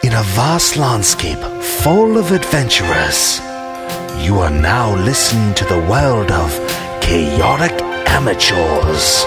In a vast landscape full of adventurers, you are now listening to the world of chaotic amateurs.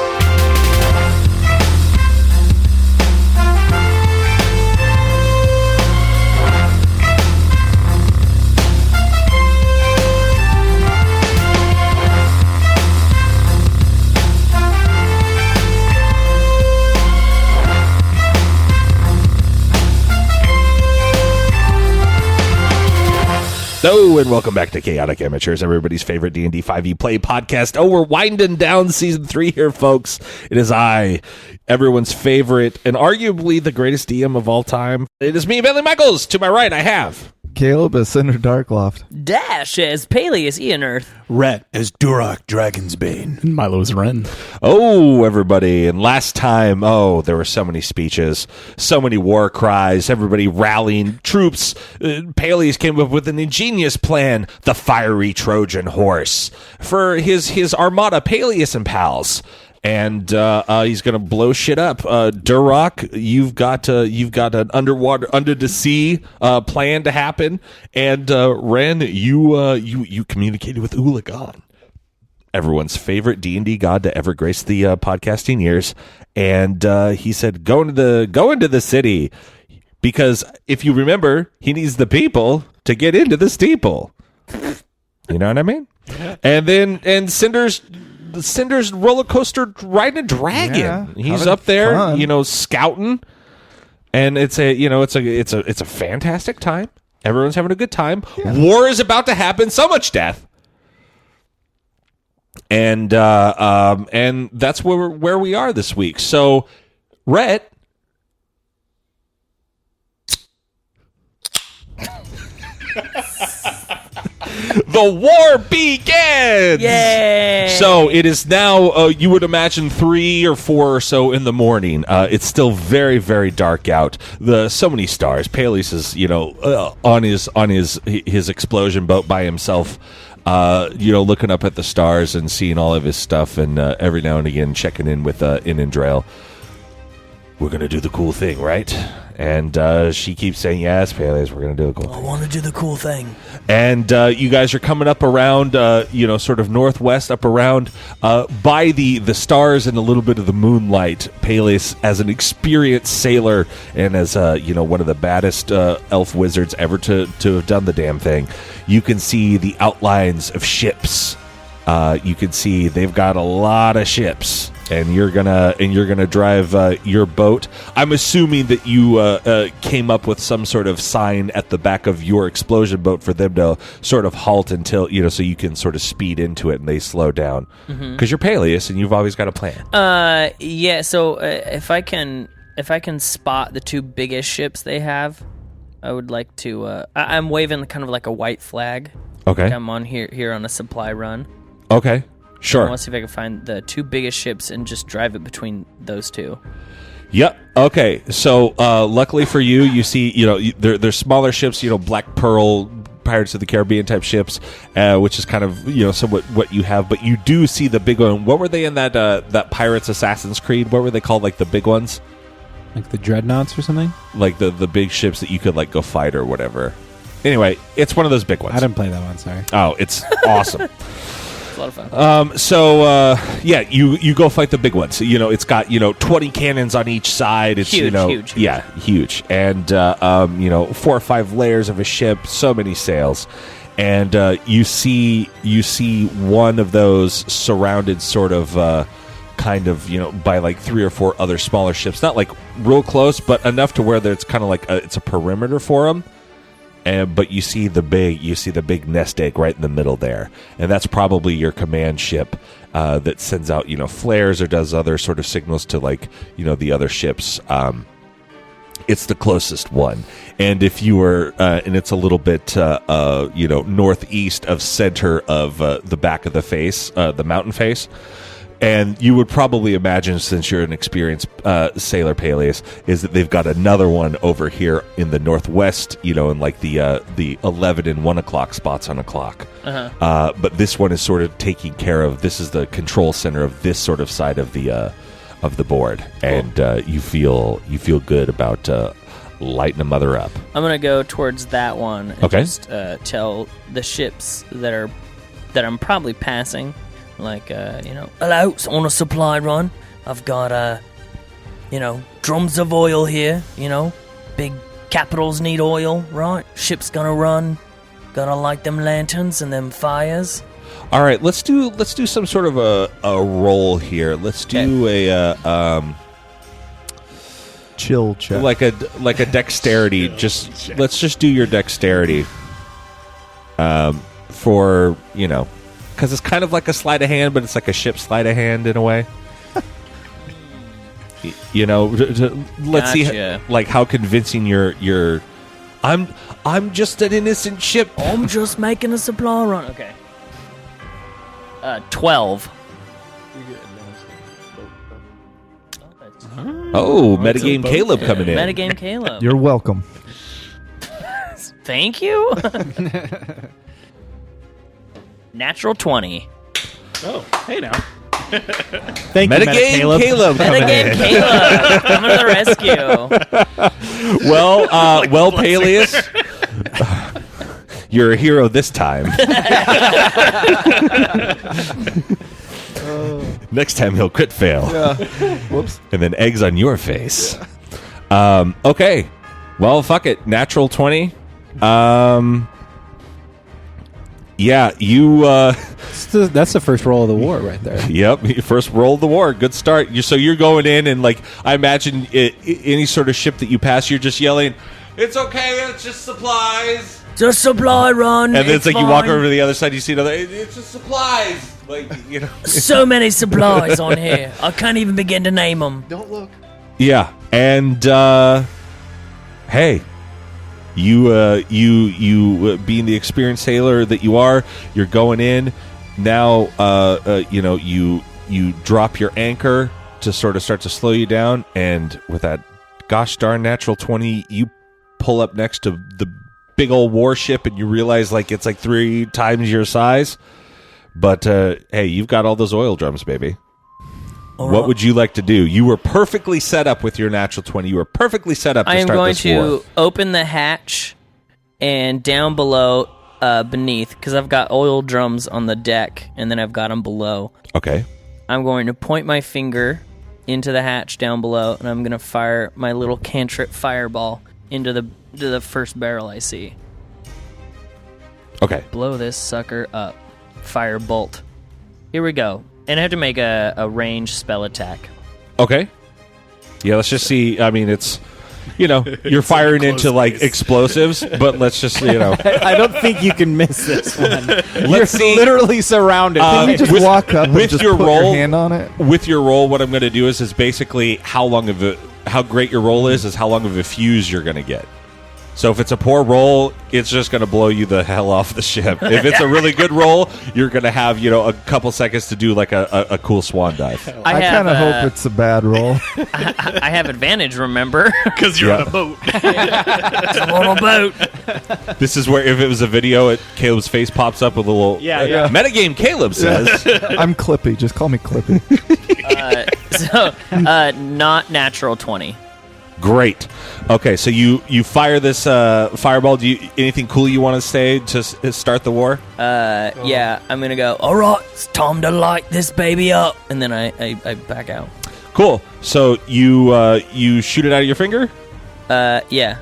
Hello, and welcome back to Chaotic Amateurs, everybody's favorite D&D 5e play podcast. Oh, we're winding down Season 3 here, folks. It is I, everyone's favorite, and arguably the greatest DM of all time. It is me, Bentley Michaels. To my right, I have... Caleb as Cinder Darkloft. Dash as Paley as Ian Earth. Rhett as Duroc Dragonsbane. And Milo as Ren. Oh, everybody. And last time, there were so many speeches, so many war cries, everybody rallying troops. Peleus came up with an ingenious plan, the fiery Trojan horse, for his armada, Peleus and pals. And he's gonna blow shit up. Duroc, you've got an under the sea plan to happen. And Ren, you communicated with Ulagan, everyone's favorite D&D god to ever grace the podcasting years. And he said, go into the city, because if you remember, he needs the people to get into the steeple. You know what I mean? Yeah. And Cinder's roller coaster riding a dragon. Yeah, he's up there, fun. Scouting, and it's a fantastic time. Everyone's having a good time. Yeah. War is about to happen. So much death, and that's where we are this week. So, Rhett. The war begins! Yay! So it is now, you would imagine 3 or 4 or so in the morning. It's still very, very dark out. So many stars. Peleus is, on his explosion boat by himself, looking up at the stars and seeing all of his stuff, and every now and again checking in with Inandrail. We're going to do the cool thing, right? And she keeps saying, yes, Peleus, we're going to do the cool thing. I want to do the cool thing. And you guys are coming up around, sort of northwest, up around by the stars and a little bit of the moonlight. Peleus, as an experienced sailor and as, one of the baddest elf wizards ever to have done the damn thing, you can see the outlines of ships. You can see they've got a lot of ships. And you're gonna drive your boat. I'm assuming that you came up with some sort of sign at the back of your explosion boat for them to sort of halt until so you can sort of speed into it and they slow down. Because you're Peleus and you've always got a plan. Yeah. So if I can spot the 2 biggest ships they have, I would like to. I'm waving kind of like a white flag. Okay. Like I'm on here on a supply run. Okay. Sure. I want to see if I can find the 2 biggest ships and just drive it between those 2. Yep. Okay. So, luckily for you, you see, there's smaller ships, Black Pearl, Pirates of the Caribbean type ships, which is kind of, somewhat what you have. But you do see the big one. What were they in that Pirates Assassin's Creed? What were they called? Like the big ones? Like the Dreadnoughts or something? Like the big ships that you could like go fight or whatever. Anyway, it's one of those big ones. I didn't play that one. Sorry. Oh, it's awesome. A lot of fun. You go fight the big ones. It's got 20 cannons on each side. It's huge. Yeah, huge. And 4 or 5 layers of a ship, so many sails. And you see one of those surrounded sort of kind of by like 3 or 4 other smaller ships, not like real close, but enough to where it's kind of like it's a perimeter for them. But you see the big nest egg right in the middle there, and that's probably your command ship that sends out flares or does other sort of signals to the other ships. It's the closest one, and if you were, and it's a little bit northeast of center of the back of the face, the mountain face. And you would probably imagine, since you're an experienced sailor, Peleus, is that they've got another one over here in the northwest, in like the 11 and 1 o'clock spots on a clock. Uh-huh. But this one is sort of taking care of. This is the control center of this sort of side of the board, cool. And you feel good about lighting a mother up. I'm gonna go towards that one. And Okay. Just tell the ships that I'm probably passing, like hello, it's on a supply run. I've got drums of oil here. Big capitals need oil, right? Ship's gonna run. Gotta light them lanterns and them fires. All right, let's do some sort of a roll here. Let's do Chill check. like a dexterity. Let's just do your dexterity. For because it's kind of like a sleight of hand, but it's like a ship sleight of hand in a way. Let's see Gotcha. like how convincing your I'm just an innocent ship. I'm just making a supply run. Okay. 12. Oh, metagame Caleb coming in. Metagame Caleb. You're welcome. Thank you. Natural 20. Oh, hey now. Thank you, Metagame Caleb coming Metagame in. Caleb. Coming to the rescue. Well, Peleus, you're a hero this time. Next time he'll crit fail. Whoops. And then eggs on your face. Okay. Well, fuck it. Natural 20. Yeah, you... That's the first roll of the war right there. Yep, first roll of the war. Good start. So you're going in and, like, I imagine any sort of ship that you pass, you're just yelling, "It's okay, it's just supplies." Just supply run. And then it's like you walk fine. over to the other side, you see another, "It's just supplies." Like, So many supplies on here. I can't even begin to name them. Don't look. Yeah, and hey, you being the experienced sailor that you are, you're going in now. You drop your anchor to sort of start to slow you down, and with that gosh darn natural 20, you pull up next to the big old warship, and you realize like it's like 3 times your size. But hey, you've got all those oil drums, baby. All What right. would you like to do? You were perfectly set up with your natural 20. You were perfectly set up to I am start going this to war. open the hatch and down below, beneath, because I've got oil drums on the deck, and then I've got them below. Okay. I'm going to point my finger into the hatch down below, and I'm going to fire my little cantrip fireball into the first barrel I see. Okay. Blow this sucker up. Fire bolt. Here we go. And I have to make a ranged spell attack. Okay. Yeah, let's just see. I mean, it's, you're firing into, like, explosives, but let's just, I don't think you can miss this one. You're Let's see. literally surrounded. Can you just with- walk up and with just your put roll- your hand on it? With your roll, what I'm going to do is basically how great your roll is how long of a fuse you're going to get. So if it's a poor roll, it's just going to blow you the hell off the ship. If it's a really good roll, you're going to have, a couple seconds to do like a cool swan dive. I kind of hope it's a bad roll. I have advantage, remember? Because you're Yeah. on a boat. It's a little boat. This is where if it was a video, Caleb's face pops up with a little Yeah. metagame. Caleb says, I'm Clippy. Just call me Clippy. Not natural 20. "Great, okay." So you fire this fireball. Do you anything cool you want to say to start the war? Yeah, I'm going to go, all right, it's time to light this baby up. And then I back out. Cool. So you shoot it out of your finger. Yeah.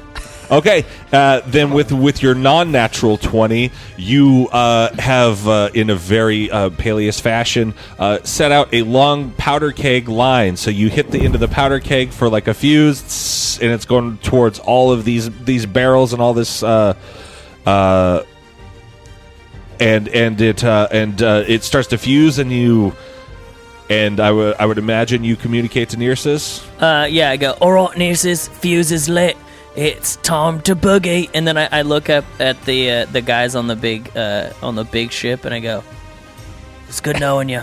Okay, then with your non-natural 20, you have, in a very Peleus fashion, set out a long powder keg line. So you hit the end of the powder keg for like a fuse, and it's going towards all of these barrels and all this, and it starts to fuse, and you. And I would imagine you communicate to Nearsis. Yeah, I go, all right, Nearsis, fuse is lit. It's time to boogie. And then I look up at the guys on the big ship, and I go, it's good knowing you.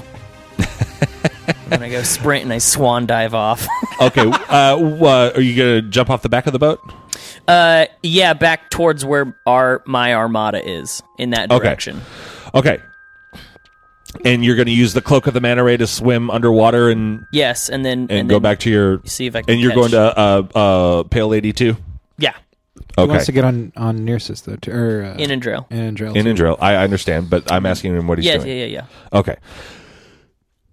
And I go sprint and I swan dive off. Okay, are you gonna jump off the back of the boat? Yeah, back towards where my armada is, in that direction. Okay. And you're going to use the Cloak of the Manta Ray to swim underwater and Yes, and then go back to your... see if I can And you're catch- going to Pale Lady too? Yeah. He Okay. wants to get on Nearsis, though. In and drill. In and drill. In too. and drill. I understand, but I'm asking him what he's doing. Yeah. Okay.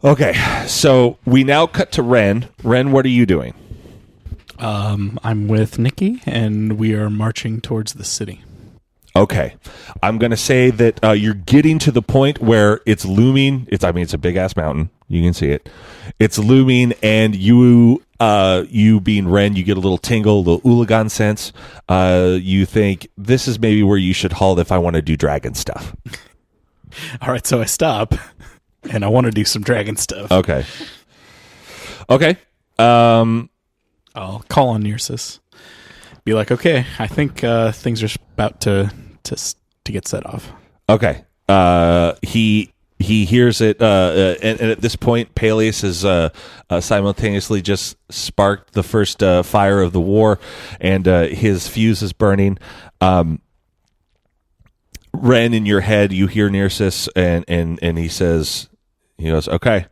Okay. So we now cut to Ren. Ren, what are you doing? I'm with Nikki, and we are marching towards the city. Okay. I'm going to say that you're getting to the point where it's looming. It's a big-ass mountain. You can see it. It's looming, and you being Ren, you get a little tingle, a little Ulagan sense. You think, this is maybe where you should halt if I want to do dragon stuff. All right, so I stop, and I want to do some dragon stuff. Okay. Okay. I'll call on Nearsis. Be like, okay, I think things are about to get set off. Okay. He hears it, and at this point, Peleus has simultaneously just sparked the first fire of the war, and his fuse is burning. Ren, in your head, you hear Nearsis, and he goes, okay,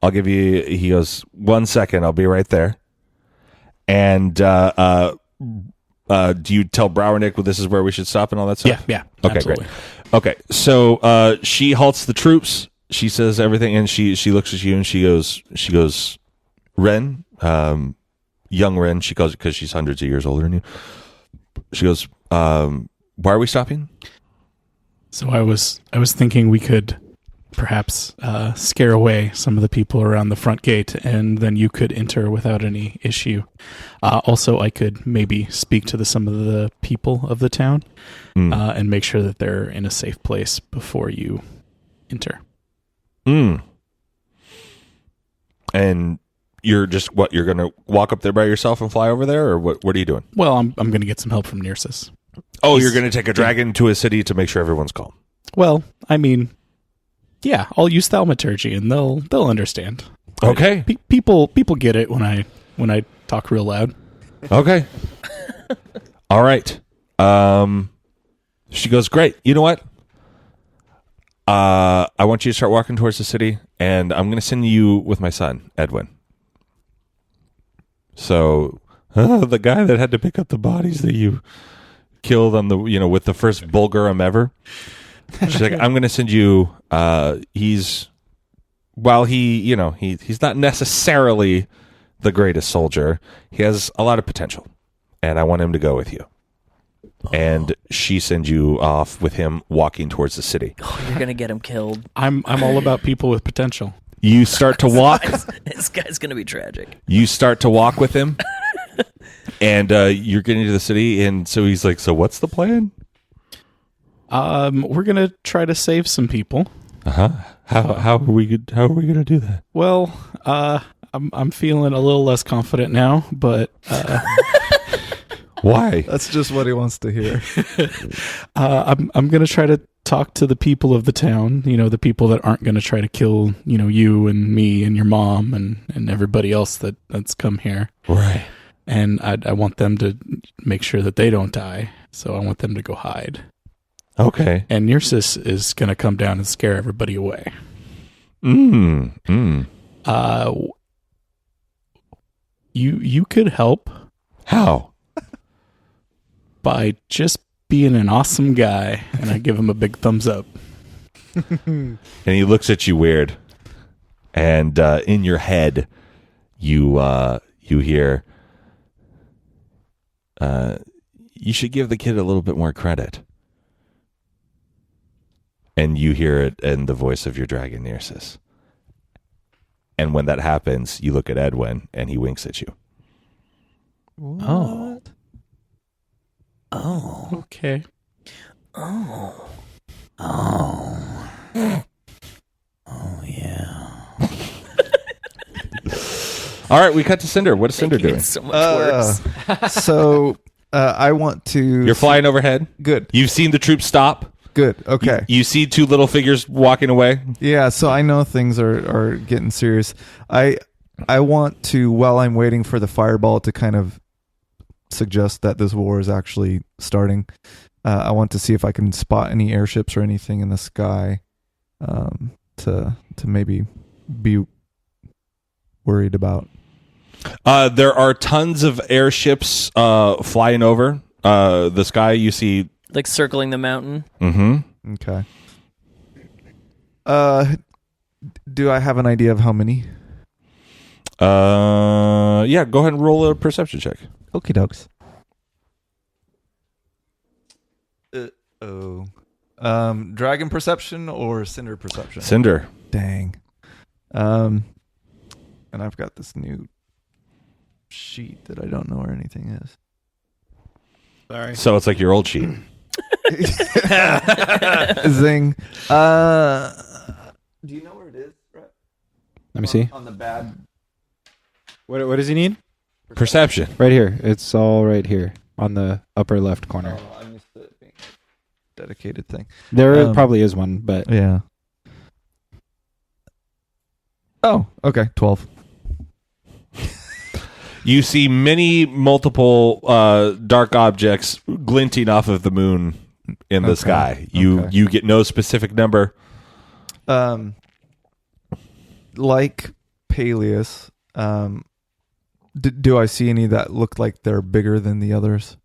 I'll give you, he goes, 1 second, I'll be right there. And do you tell Browernick, well, this is where we should stop and all that stuff? Yeah. Okay, absolutely. great. Okay, so she halts the troops. She says everything, and she looks at you, and she goes, Ren, young Ren. She calls it because she's hundreds of years older than you. She goes, why are we stopping? So I was thinking we could perhaps scare away some of the people around the front gate, and then you could enter without any issue. Also, I could maybe speak to some of the people of the town and make sure that they're in a safe place before you enter. And you're just you're going to walk up there by yourself and fly over there, or what are you doing? Well, I'm going to get some help from Nearsis. Oh, you're going to take a dragon to a city to make sure everyone's calm. Well, I mean, yeah, I'll use thaumaturgy, and they'll understand. Okay. People get it when I talk real loud. Okay. All right. She goes, great. You know what? I want you to start walking towards the city, and I'm going to send you with my son, Edwin. So, the guy that had to pick up the bodies that you killed on the, with the first Bulgarum ever. She's like, I'm going to send you, he's not necessarily the greatest soldier. He has a lot of potential, and I want him to go with you. And she sends you off with him walking towards the city. Oh, you're gonna get him killed. I'm all about people with potential. You start to walk. This guy's gonna be tragic. You start to walk with him, and you're getting to the city. And so he's like, "So what's the plan?" We're gonna try to save some people. How are we gonna do that? Well, I'm feeling a little less confident now, but Why? That's just what he wants to hear. I'm gonna try to talk to the people of the town. The people that aren't gonna try to kill you and me and your mom and everybody else that's come here. Right. And I want them to make sure that they don't die. So I want them to go hide. Okay. And Nearsis is gonna come down and scare everybody away. You could help. How? By just being an awesome guy, and I give him a big thumbs up. And he looks at you weird, and in your head, you hear, you should give the kid a little bit more credit. And you hear it in the voice of your dragon Nearsis. And when that happens, you look at Edwin, and he winks at you. What? Oh. Okay. Oh. Yeah. All right, we cut to Cinder. What is Cinder Making it doing? so much worse. So I want to. You're flying overhead. Good. You've seen the troops stop. Good. Okay. You see two little figures walking away. Yeah. So I know things are getting serious. I want to, while I'm waiting for the fireball to kind of suggest that this war is actually starting, I want to see if I can spot any airships or anything in the sky to maybe be worried about. There are tons of airships flying over the sky. You see, Like circling the mountain. mm-hmm. Okay. Do I have an idea of how many? Yeah, go ahead and roll a perception check. Okie dokes. Oh. Dragon perception or cinder perception? Cinder. Dang. And I've got this new sheet that I don't know where anything is. Sorry. So it's like your old sheet. Zing. Do you know where it is, Brett? Let me see. On the bad. What does he need? Perception. Right here. It's all right here on the upper left corner. Oh, I'm used to it being a dedicated thing. There probably is one, but Yeah. Oh, okay. 12. You see multiple dark objects glinting off of the moon in the Okay. sky. Okay. You get no specific number. Like Peleus, do I see any that look like they're bigger than the others?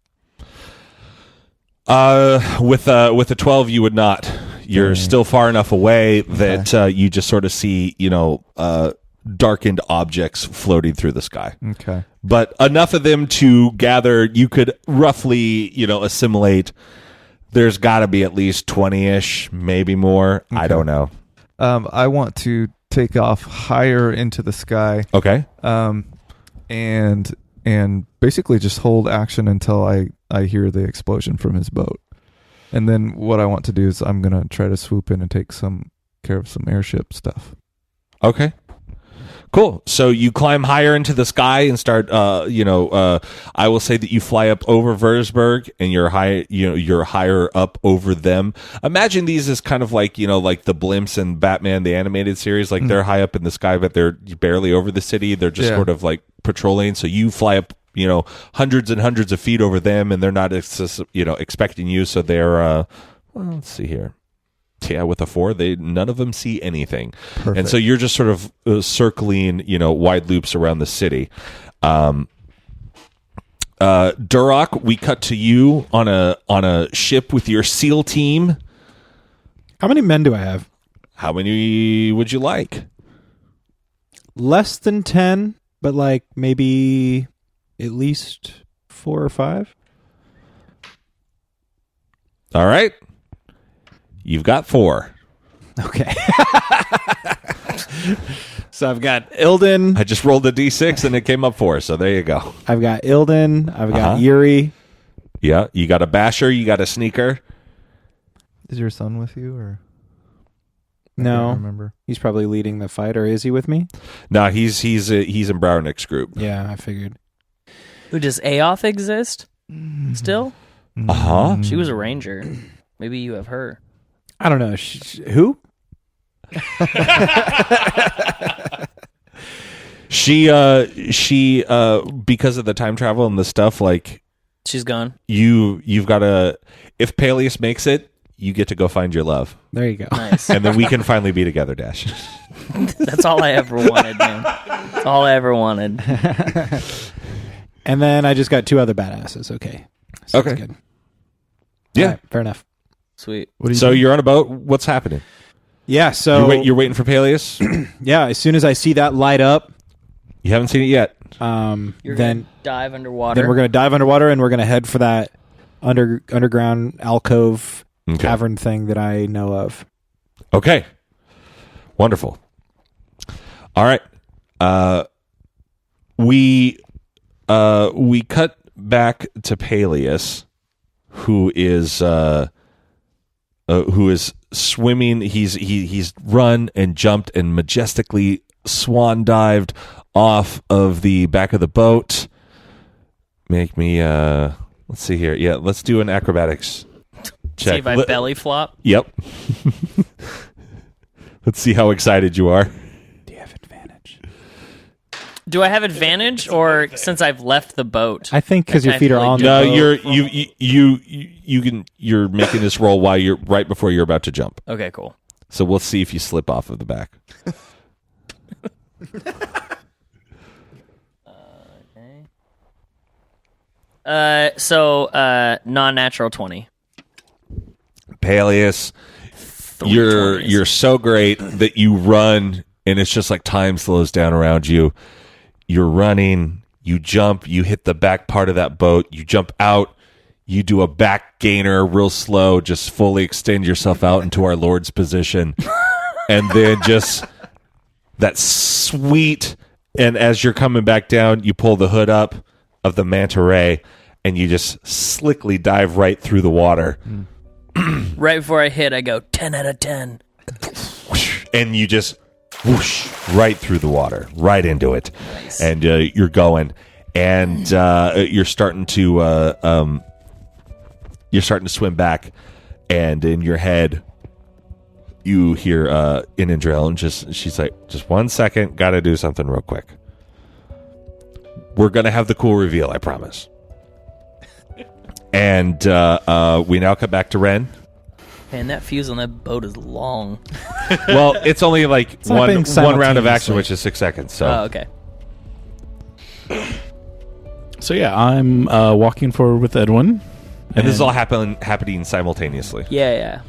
With a 12, you would not. You're Dang. still far enough away that you just sort of see, darkened objects floating through the sky. Okay. But enough of them to gather, you could roughly, assimilate. There's got to be at least 20-ish, maybe more. I Okay. don't know. I want to take off higher into the sky, Okay. and basically just hold action until I hear the explosion from his boat. And then what I want to do is I'm going to try to swoop in and take some care of some airship stuff. Okay. Cool. So you climb higher into the sky and start. I will say that you fly up over Würzburg and you're higher up over them. Imagine these as kind of like like the blimps in Batman the animated series. Like they're high up in the sky, but they're barely over the city. They're just sort of like patrolling. So you fly up, hundreds and hundreds of feet over them, and they're not expecting you. So they're let's see here. Yeah, with a 4, none of them see anything. Perfect. And so you're just sort of circling, wide loops around the city. Duroc, we cut to you on a ship with your SEAL team. how many men do I have? How many would you like? Less than 10, but like maybe at least 4 or 5. All right. You've got 4. Okay. So I've got Ilden. I just rolled a d6 and it came up 4. So there you go. I've got Ilden. I've got Uh-huh. Yuri. Yeah. You got a basher. You got a sneaker. Is your son with you or? I No, can't remember. he's probably leading the fight, or is he with me? No, he's in Brownnick's group. Yeah, I figured. Who does Aoth exist? Still? Uh-huh. She was a ranger. Maybe you have her. I don't know. Who? She because of the time travel and the stuff, like She's gone. you've got to, if Peleus makes it, you get to go find your love. There you go. Nice. And then we can finally be together, Dash. That's all I ever wanted, man. That's all I ever wanted. And then I just got 2 other badasses. Okay. Sounds Okay. good. Yeah. All right, fair enough. Sweet. What do you So think? you're on a boat. What's happening? Yeah, so You're waiting for Peleus? yeah, as soon as I see that light up, You haven't seen it yet. You're then gonna dive underwater. then we're gonna dive underwater and we're gonna head for that underground alcove Okay. cavern thing that I know of. Okay. Wonderful. All right. We cut back to Peleus, who is swimming. He's run and jumped and majestically swan dived off of the back of the boat. Make me let's see here. Yeah, let's do an acrobatics check. See if I belly flop. Yep. Let's see how excited you are. Do you have advantage? Do I have advantage, or since I've left the boat? I think because your Can I feet are feel on like the No, boat. you're making this roll while you're right before you're about to jump. Okay, cool. So we'll see if you slip off of the back. Non-natural 20. Peleus, you're so great that you run, and it's just like time slows down around you. You're running, you jump, you hit the back part of that boat, you jump out, you do a back gainer real slow, just fully extend yourself out into our Lord's position, and then just that sweet, and as you're coming back down, you pull the hood up of the manta ray, and you just slickly dive right through the water. Right before I hit, I go 10 out of 10. And you just whoosh right through the water, right into it. Nice. And you're going, and you're starting to swim back, and in your head you hear Inandril, and she's like, just 1 second, gotta do something real quick. We're gonna have the cool reveal, I promise. And we now come back to Ren. Man, that fuse on that boat is long. Well, it's only like one round of simultaneously. action, which is 6 seconds. So Oh, okay. So yeah, I'm walking forward with Edwin. and this is all happening simultaneously. Yeah.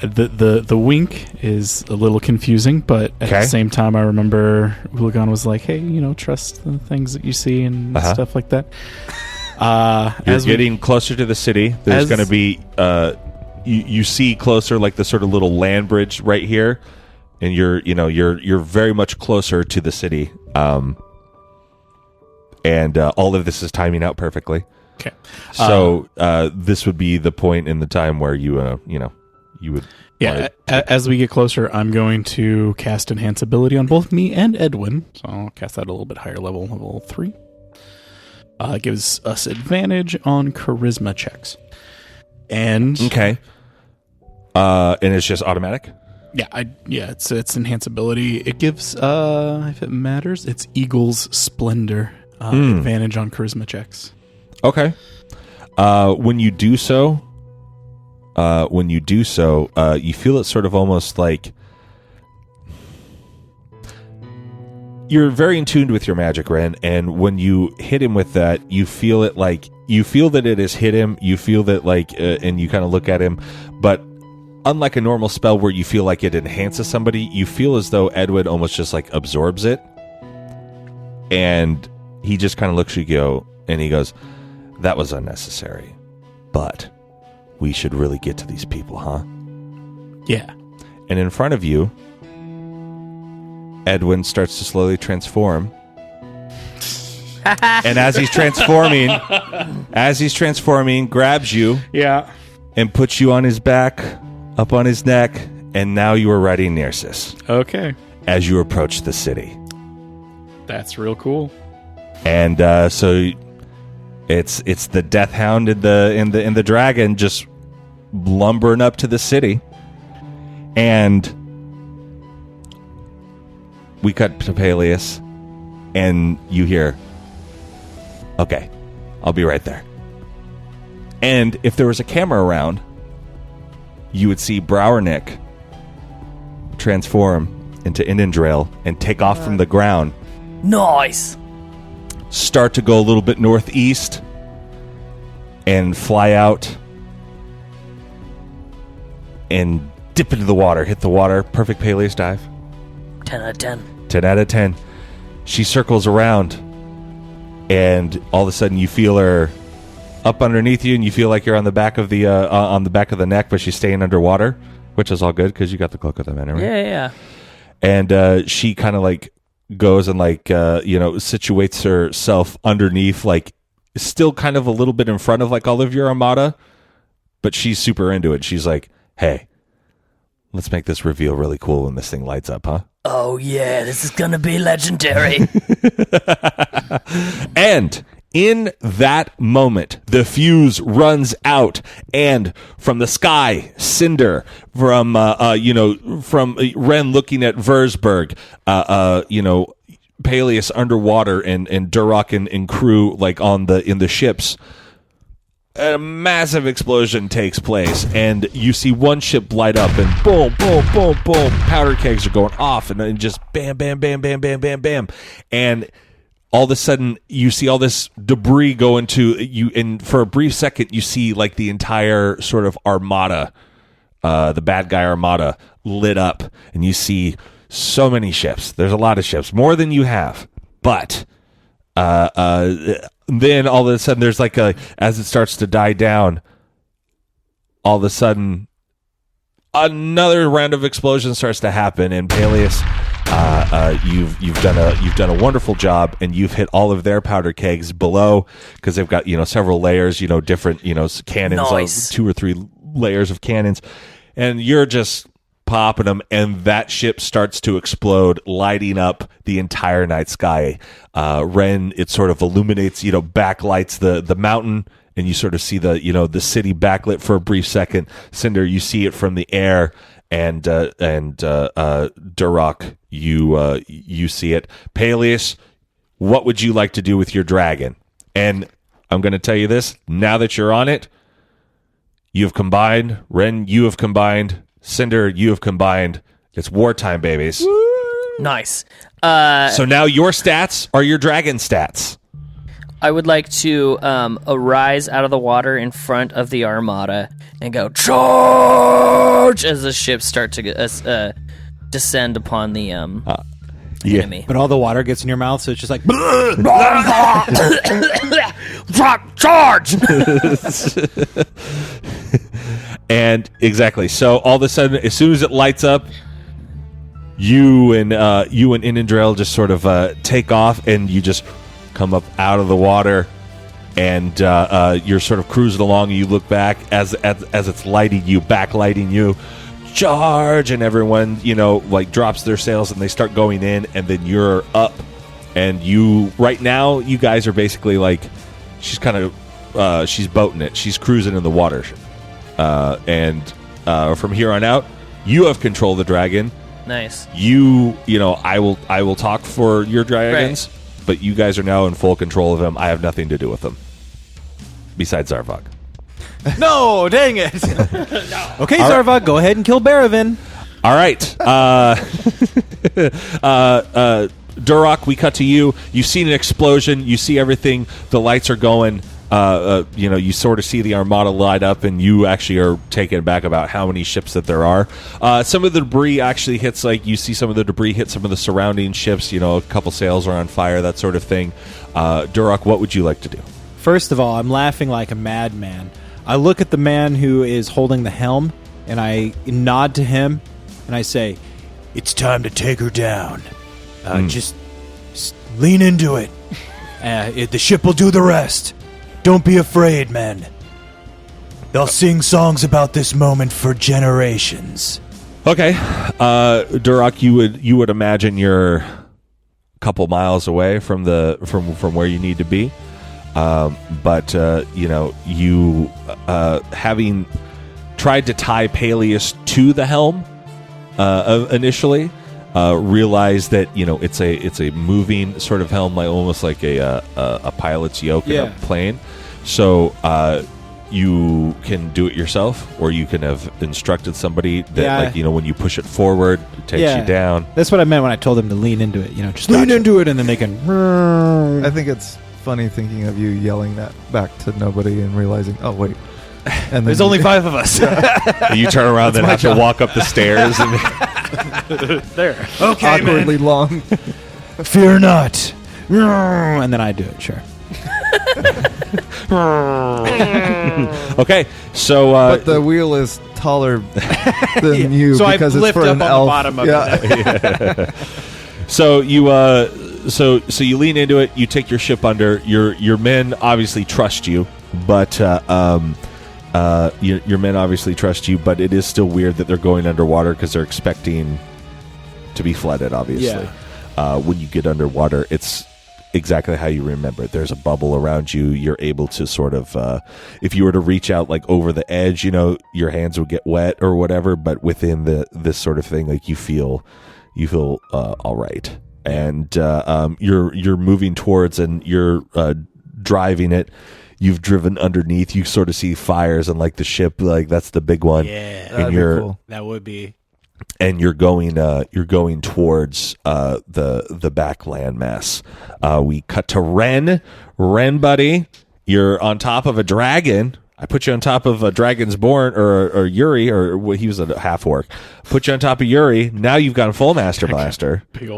The wink is a little confusing, but at Okay. the same time, I remember Ulagan was like, "Hey, trust the things that you see and stuff like that." You're getting closer to the city. There's as- going to be you see closer, like the sort of little land bridge right here, and you're very much closer to the city. And all of this is timing out perfectly. Okay. So this would be the point in the time where you would. Yeah, as we get closer, I'm going to cast Enhance Ability on both me and Edwin. So I'll cast that at a little bit higher level 3. It gives us advantage on charisma checks. And Okay. And it's just automatic? it's Enhance Ability. It gives, if it matters, it's Eagle's Splendor. Advantage on charisma checks. Okay. When you do so, you feel it sort of almost like you're very in tune with your magic, Ren, and when you hit him with that, you feel it like you feel that it has hit him. You feel that and you kind of look at him, but unlike a normal spell where you feel like it enhances somebody, you feel as though Edwin almost just like absorbs it, and he just kind of looks at you and he goes, "That was unnecessary, but we should really get to these people, huh?" Yeah. And in front of you, Edwin starts to slowly transform. And as he's transforming, grabs you Yeah. and puts you on his back, up on his neck, and now you are riding Nearsis Okay. as you approach the city. That's real cool. And so it's the Death Hound and the dragon just lumbering up to the city, and we cut to Peleus, and you hear, "Okay, I'll be right there." And if there was a camera around, you would see Browernick transform into Inandril and take off from the ground, Nice. start to go a little bit northeast, and fly out and dip into the water, hit the water, perfect Peleus dive. 10 out of 10. 10 out of 10. She circles around, and all of a sudden you feel her up underneath you, and you feel like you're on the back of the neck, but she's staying underwater, which is all good because you got the cloak of the men, right? Yeah. And she kind of like goes and situates herself underneath, like still kind of a little bit in front of like all of your armada, but she's super into it. She's like, "Hey, let's make this reveal really cool when this thing lights up, huh?" Oh, yeah, this is going to be legendary. And in that moment, the fuse runs out, and from the sky, Cinder, from Ren looking at Versberg, Peleus underwater, and Durok and crew like in the ships. A massive explosion takes place, and you see one ship light up, and boom, boom, boom, boom, powder kegs are going off, and then just bam, bam, bam, bam, bam, bam, bam, and all of a sudden you see all this debris go into you, and for a brief second you see like the entire sort of armada, the bad guy armada, lit up, and you see so many ships. There's a lot of ships, more than you have, but then all of a sudden there's like as it starts to die down, all of a sudden another round of explosions starts to happen, and Peleus, you've done a wonderful job, and you've hit all of their powder kegs below, because they've got several layers, different cannons, Nice. like 2 or 3 layers of cannons, and you're just popping them, and that ship starts to explode, lighting up the entire night sky. Ren, it sort of illuminates, backlights the mountain, and you sort of see the city backlit for a brief second. Cinder, you see it from the air, and Duroc, you see it. Peleus, what would you like to do with your dragon? And I'm going to tell you this, now that you're on it, you have combined. Ren, you have combined. Cinder, you have combined. It's wartime, babies. Nice. So now your stats are your dragon stats. I would like to arise out of the water in front of the armada and go charge as the ships start to descend upon the enemy. But all the water gets in your mouth, so it's just like Charge! And exactly. So all of a sudden, as soon as it lights up, you and Inandrel just sort of take off, and you just come up out of the water, and you're sort of cruising along, and you look back as it's backlighting you. Charge, and everyone drops their sails, and they start going in, and then you're up, and right now you guys are basically like, she's boating it, she's cruising in the water, and from here on out you have control of the dragon. Nice. I will talk for your dragons, right, but you guys are now in full control of them. I have nothing to do with them besides Zarvok. no, dang it. Okay, Zarvok, go ahead and kill Baravin. All right. Duroc, we cut to you. You've seen an explosion. You see everything. The lights are going. You sort of see the armada light up, and you actually are taken aback about how many ships that there are. Some of the debris actually hits, you see some of the debris hit some of the surrounding ships. A couple sails are on fire, that sort of thing. Duroc, what would you like to do? First of all, I'm laughing like a madman. I look at the man who is holding the helm, and I nod to him, and I say, It's time to take her down. Just lean into it. The ship will do the rest. Don't be afraid, men. They'll sing songs about this moment for generations. Okay. Duroc, you would imagine you're a couple miles away from where you need to be. But you having tried to tie Peleus to the helm initially, realize that it's a moving sort of helm, almost like a pilot's yoke in a plane. So you can do it yourself, or you can have instructed somebody that when you push it forward, it takes you down. That's what I meant when I told them to lean into it. Just lean into it, and then they can. I think it's funny thinking of you yelling that back to nobody and realizing, oh wait, and then there's only 5 of us. You turn around and have to walk up the stairs and there. Okay, awkwardly man. long. Fear not. And then I do it, sure. Okay, so But the wheel is taller than you, so because I it's lift for up an on elf. the bottom of it. so you so you lean into it. You take your ship under. Your men obviously trust you, but your men obviously trust you. But it is still weird that they're going underwater, because they're expecting to be flooded. Obviously, when you get underwater, it's exactly how you remember it. There's a bubble around you. You're able to sort of, if you were to reach out over the edge, your hands would get wet or whatever. But within this sort of thing, you feel all right, and you're moving towards, and you're driving it. You've driven underneath. You sort of see fires, and the ship, that's the big one. Yeah, That'd be cool. That would be. and you're going towards the back landmass. We cut to Ren. Ren, buddy, you're on top of a dragon. I put you on top of a Dragonborn or Yuri, or he was a half orc. Put you on top of Yuri. Now you've got a full Master Blaster. Big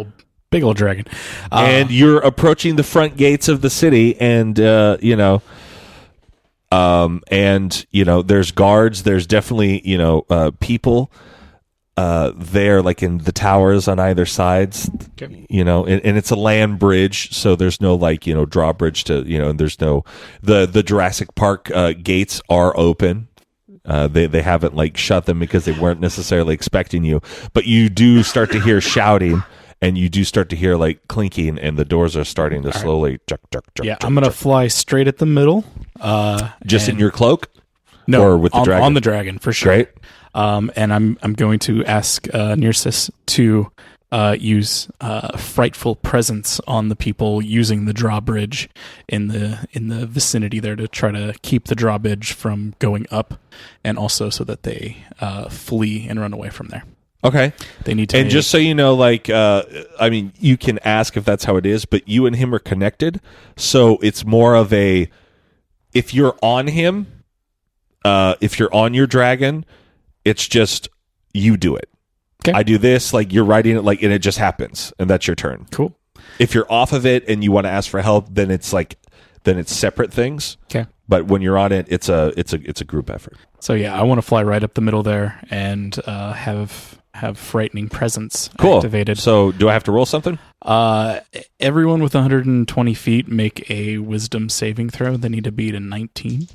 old dragon. And you're approaching the front gates of the city, and there's guards. There's definitely people there, like in the towers on either sides. Okay. And it's a land bridge, so there's no drawbridge to and there's no the Jurassic Park gates are open. They haven't shut them because they weren't necessarily expecting you, but you do start to hear shouting. And you do start to hear clinking, and the doors are starting to slowly. Yeah, I'm gonna fly straight at the middle. Just in your cloak, no, or with the dragon? On the dragon for sure. Great. And I'm going to ask Nirsis to use frightful presence on the people using the drawbridge in the vicinity there to try to keep the drawbridge from going up, and also so that they flee and run away from there. Okay. They need to. And just so you know, you can ask if that's how it is, but you and him are connected. So it's more of a, if you're on him, if you're on your dragon, it's just, you do it. Okay. I do this, you're riding it, and it just happens, and that's your turn. Cool. If you're off of it and you want to ask for help, then it's separate things. Okay. But when you're on it, it's a group effort. So yeah, I want to fly right up the middle there and have frightening presence activated. So do I have to roll something? Everyone with 120 feet make a wisdom saving throw. They need to beat a 19.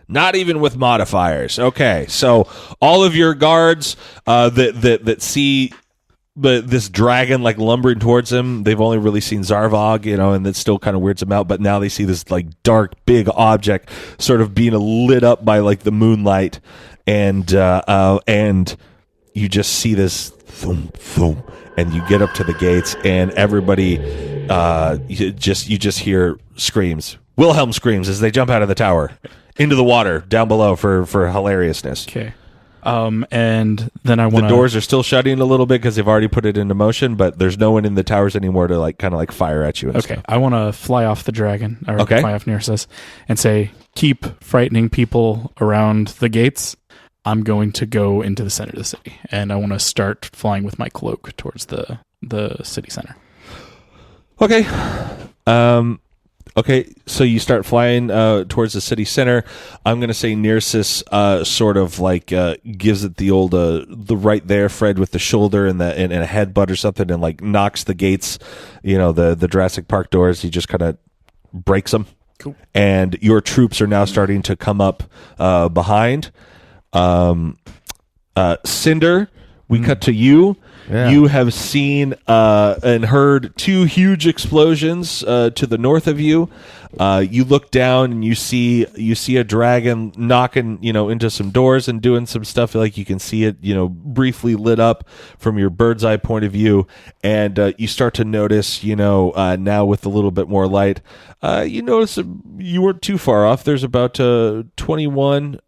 Not even with modifiers. Okay, so all of your guards that see this dragon lumbering towards them, they've only really seen Zarvog, and that still kind of weirds them out. But now they see this dark, big object sort of being lit up by the moonlight, and you just see this thump, thump, and you get up to the gates, and everybody you just hear screams, Wilhelm screams as they jump out of the tower into the water down below for hilariousness. Okay. And then I want the doors are still shutting a little bit because they've already put it into motion, but there's no one in the towers anymore to kind of fire at you. And okay. Stuff. I want to fly off the dragon, or fly off Nirsis, and say, keep frightening people around the gates. I'm going to go into the center of the city, and I want to start flying with my cloak towards the city center. Okay. Okay, so you start flying towards the city center. I'm going to say Nirsis sort of gives it the old the right there, Fred, with the shoulder and a headbutt or something, and knocks the gates, the Jurassic Park doors. He just kind of breaks them. Cool. And your troops are now starting to come up behind. Cinder, we cut to you. Yeah. You have seen and heard two huge explosions to the north of you. You look down and you see a dragon knocking into some doors and doing some stuff. You can see it briefly lit up from your bird's eye point of view, and you start to notice now with a little bit more light. You notice you weren't too far off. There's about 21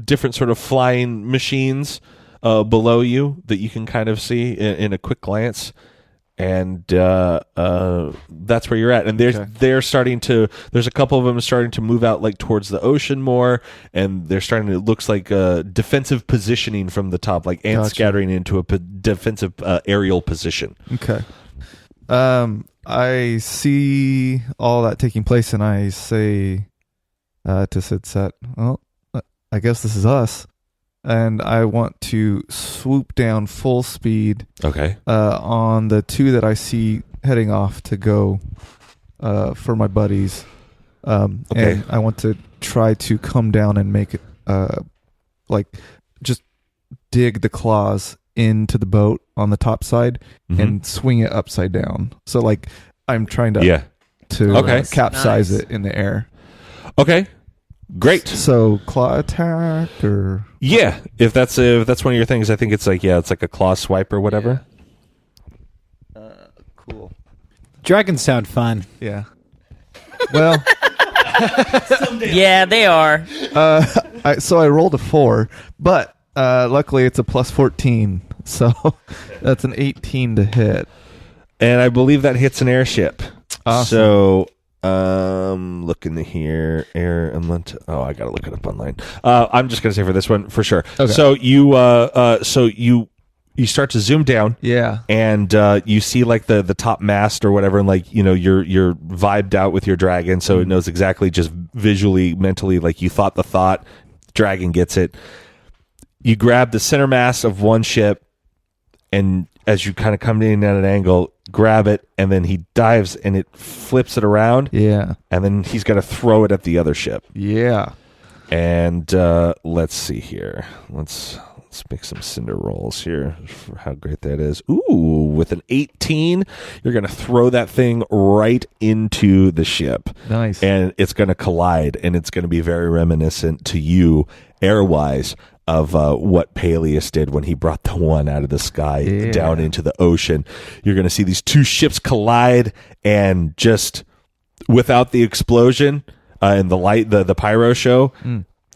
different sort of flying machines below you that you can kind of see in a quick glance, and that's where you're at. And they're starting to. There's a couple of them starting to move out towards the ocean more, and they're starting to. It looks like defensive positioning from the top, ants scattering into a defensive aerial position. Okay. I see all that taking place, and I say to Sid Set, well, I guess this is us. And I want to swoop down full speed. Okay. On the two that I see heading off to go for my buddies. Okay. And I want to try to come down and make it just dig the claws into the boat on the top side and swing it upside down. So I'm trying to capsize it in the air. Okay. Great. So claw attack or if that's one of your things, I think it's it's like a claw swipe or whatever. Cool. Dragons sound fun. Yeah. Well, Yeah, they are. So I rolled a 4, but luckily it's a plus 14, so that's an 18 to hit. And I believe that hits an airship. Awesome. So, looking here, I gotta look it up online. I'm just gonna say for this one for sure. Okay. So you start to zoom down, Yeah. and you see like the top mast or whatever, and like you're vibed out with your dragon, so it knows exactly just visually, mentally, like you thought the thought. Dragon gets it. You grab the center mast of one ship, and as you kind of come in at an angle, grab it, and then he dives and it flips it around. Yeah. And then he's got to throw it at the other ship. Yeah. And let's see here. Let's make some cinder rolls here for how great that is. Ooh, with an 18, you're going to throw that thing right into the ship. Nice. And it's going to collide, and it's going to be very reminiscent to you, air-wise, of what Peleus did when he brought the one out of the sky down into the ocean. You're going to see these two ships collide, and just without the explosion and the light, the pyro show,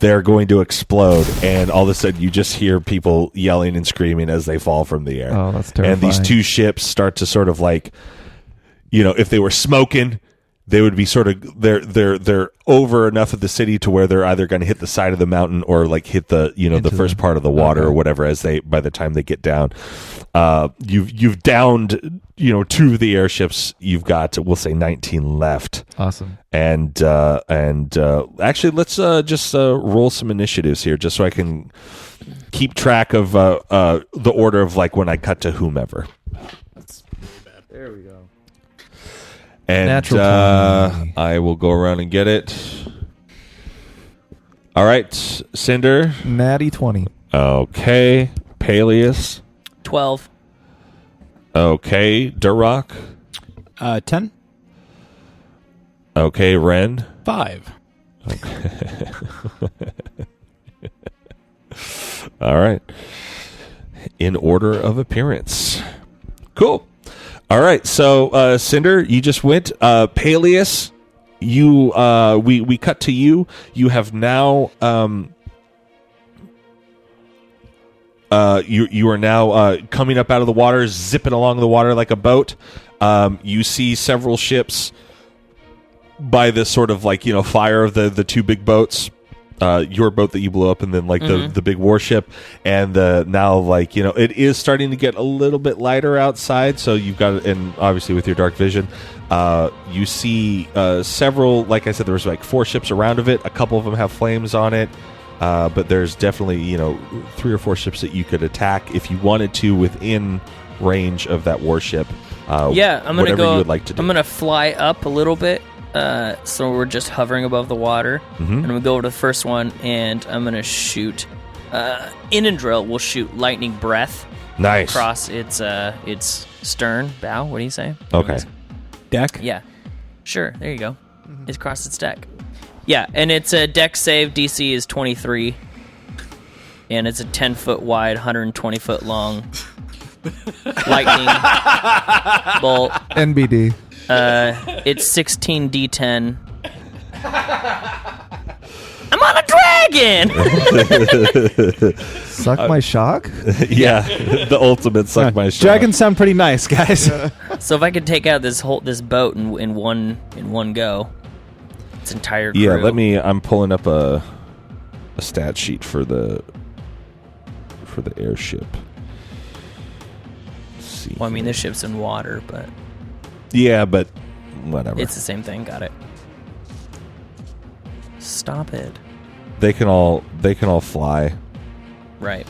they're going to explode, and all of a sudden you just hear people yelling and screaming as they fall from the air. Oh, that's terrifying. And these two ships start to sort of like, if they were smoking, they would be sort of they're over enough of the city to where they're either going to hit the side of the mountain or like hit the the first part of the water or whatever. As by the time they get down, you've downed two of the airships. You've got, we'll say, 19 left. Awesome. And actually, let's just roll some initiatives here, just so I can keep track of the order of like when I cut to whomever. There we go. And Natural 20. I will go around and get it. All right, Cinder. Natty 20. Okay, Peleus. 12. Okay, Durrock. 10. Okay, Ren. 5. All right. In order of appearance. Cool. All right. So, Cinder, you just went. Peleus, we cut to you. You have now you are now coming up out of the water, zipping along the water like a boat. You see several ships by this sort of like fire of the two big boats. Your boat that you blew up, and then like the big warship, and now like it is starting to get a little bit lighter outside. So you've got, and obviously with your dark vision, you see several. Like I said, there was like 4 ships around of it. A couple of them have flames on it, but there's definitely 3 or 4 ships that you could attack if you wanted to within range of that warship. I'm gonna go. You would like to do. I'm gonna fly up a little bit. So we're just hovering above the water, and I'm gonna go over to the first one, and I'm gonna shoot. Inandril will shoot lightning breath. Nice. Across its stern bow. What do you say? Okay. Deck? Yeah. Sure. There you go. It's across its deck. Yeah, and it's a deck save. DC is 23, and it's a 10-foot wide, 120-foot long lightning bolt. NBD. It's 16 D10. I'm on a dragon. Suck my shock? Yeah, the ultimate suck my shot. Dragons sound pretty nice, guys. So if I could take out this boat in one go, its entire crew. Yeah, I'm pulling up a stat sheet for the airship. Let's see. Well, I mean, this ship's in water, but yeah, but whatever. it's the same thing. Got it. Stop it. They can all fly. Right.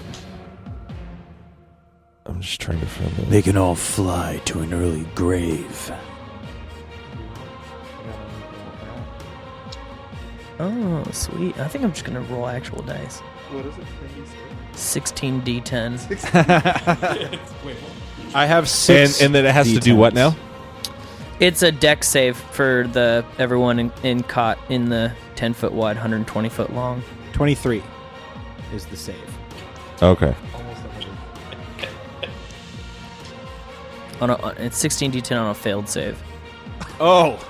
I'm just trying to find the. They can all fly to an early grave. Oh, sweet. I think I'm just going to roll actual dice. What is it? 16 D10s. I have 6. And then it has to do what now? It's a deck save for everyone caught in the 10-foot wide, 120-foot long. 23 is the save. Okay. It's 16 D10 on a failed save. Oh.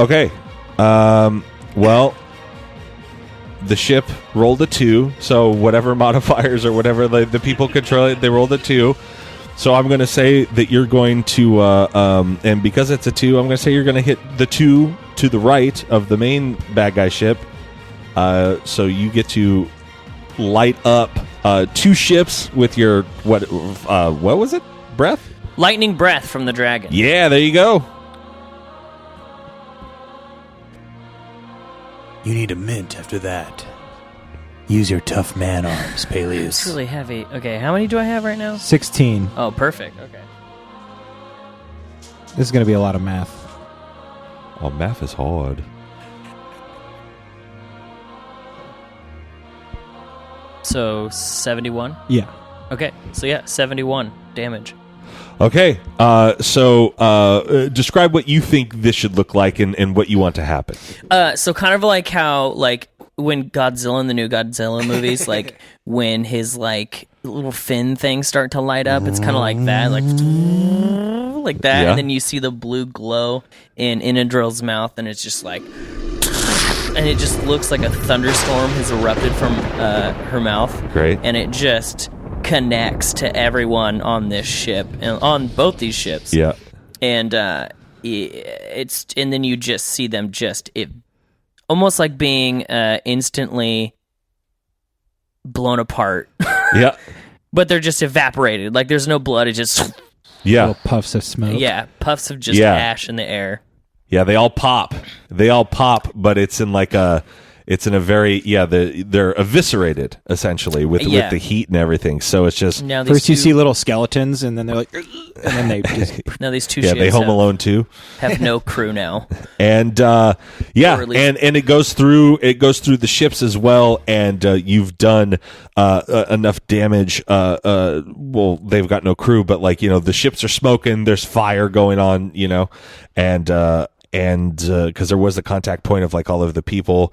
Okay. Well, the ship rolled a 2, so whatever modifiers or whatever the people control it, they rolled a 2. So I'm going to say that you're going to, and because it's a 2, I'm going to say you're going to hit the 2 to the right of the main bad guy ship. So you get to light up 2 ships with your, what was it? Breath? Lightning breath from the dragon. Yeah, there you go. You need a mint after that. Use your tough man arms, Peleus. It's really heavy. Okay, how many do I have right now? 16. Oh, perfect. Okay. This is going to be a lot of math. Oh, math is hard. So 71. Yeah. Okay, so yeah, 71 damage. Okay, so describe what you think this should look like and what you want to happen. So kind of like how, like, when Godzilla in the new Godzilla movies, like, when his, like, little fin things start to light up, it's kind of like that, like that, Yeah. and then you see the blue glow in Inadril's mouth, and it's just like, and it just looks like a thunderstorm has erupted from her mouth. Great. And it just connects to everyone on this ship, and on both these ships. Yeah. And and then you just see them almost like being instantly blown apart. Yeah. But they're just evaporated. Like, there's no blood. It just Yeah. Little puffs of smoke. yeah, puffs of just Yeah. ash in the air. Yeah, they all pop. But it's in like a very they're eviscerated essentially with Yeah. the heat and everything. So it's just Now these First you two, see little skeletons, and then they're like, and then they just... now these two yeah, ships they Home Alone too. have no crew now. And Or at least- and it goes through the ships as well, and you've done enough damage. Well, they've got no crew, but like, the ships are smoking. There's fire going on, and because there was a contact point of like all of the people,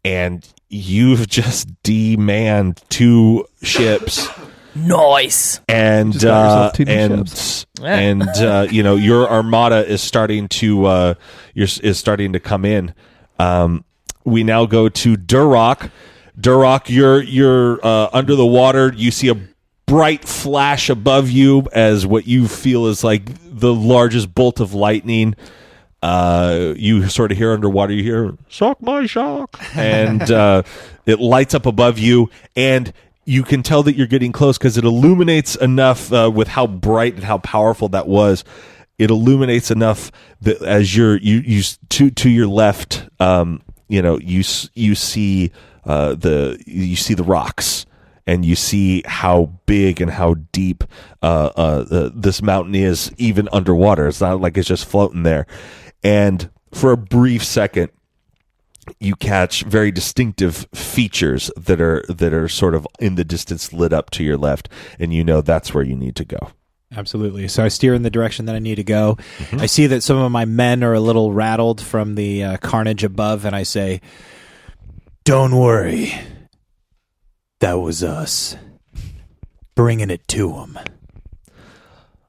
and you've just demanned 2 ships. Nice. And Just got yourself 2 new ships. and your armada is starting to is starting to come in. We now go to Durrock. Durrock, you're under the water. You see a bright flash above you as what you feel is like the largest bolt of lightning. You sort of hear underwater. You hear "Shock my shock," and it lights up above you, and you can tell that you're getting close because it illuminates enough with how bright and how powerful that was. It illuminates enough that as you to your left, you see the rocks, and you see how big and how deep this mountain is, even underwater. It's not like it's just floating there. And for a brief second, you catch very distinctive features that are sort of in the distance lit up to your left, and that's where you need to go. Absolutely. So I steer in the direction that I need to go. Mm-hmm. I see that some of my men are a little rattled from the carnage above, and I say, Don't worry. That was us. Bringing it to them.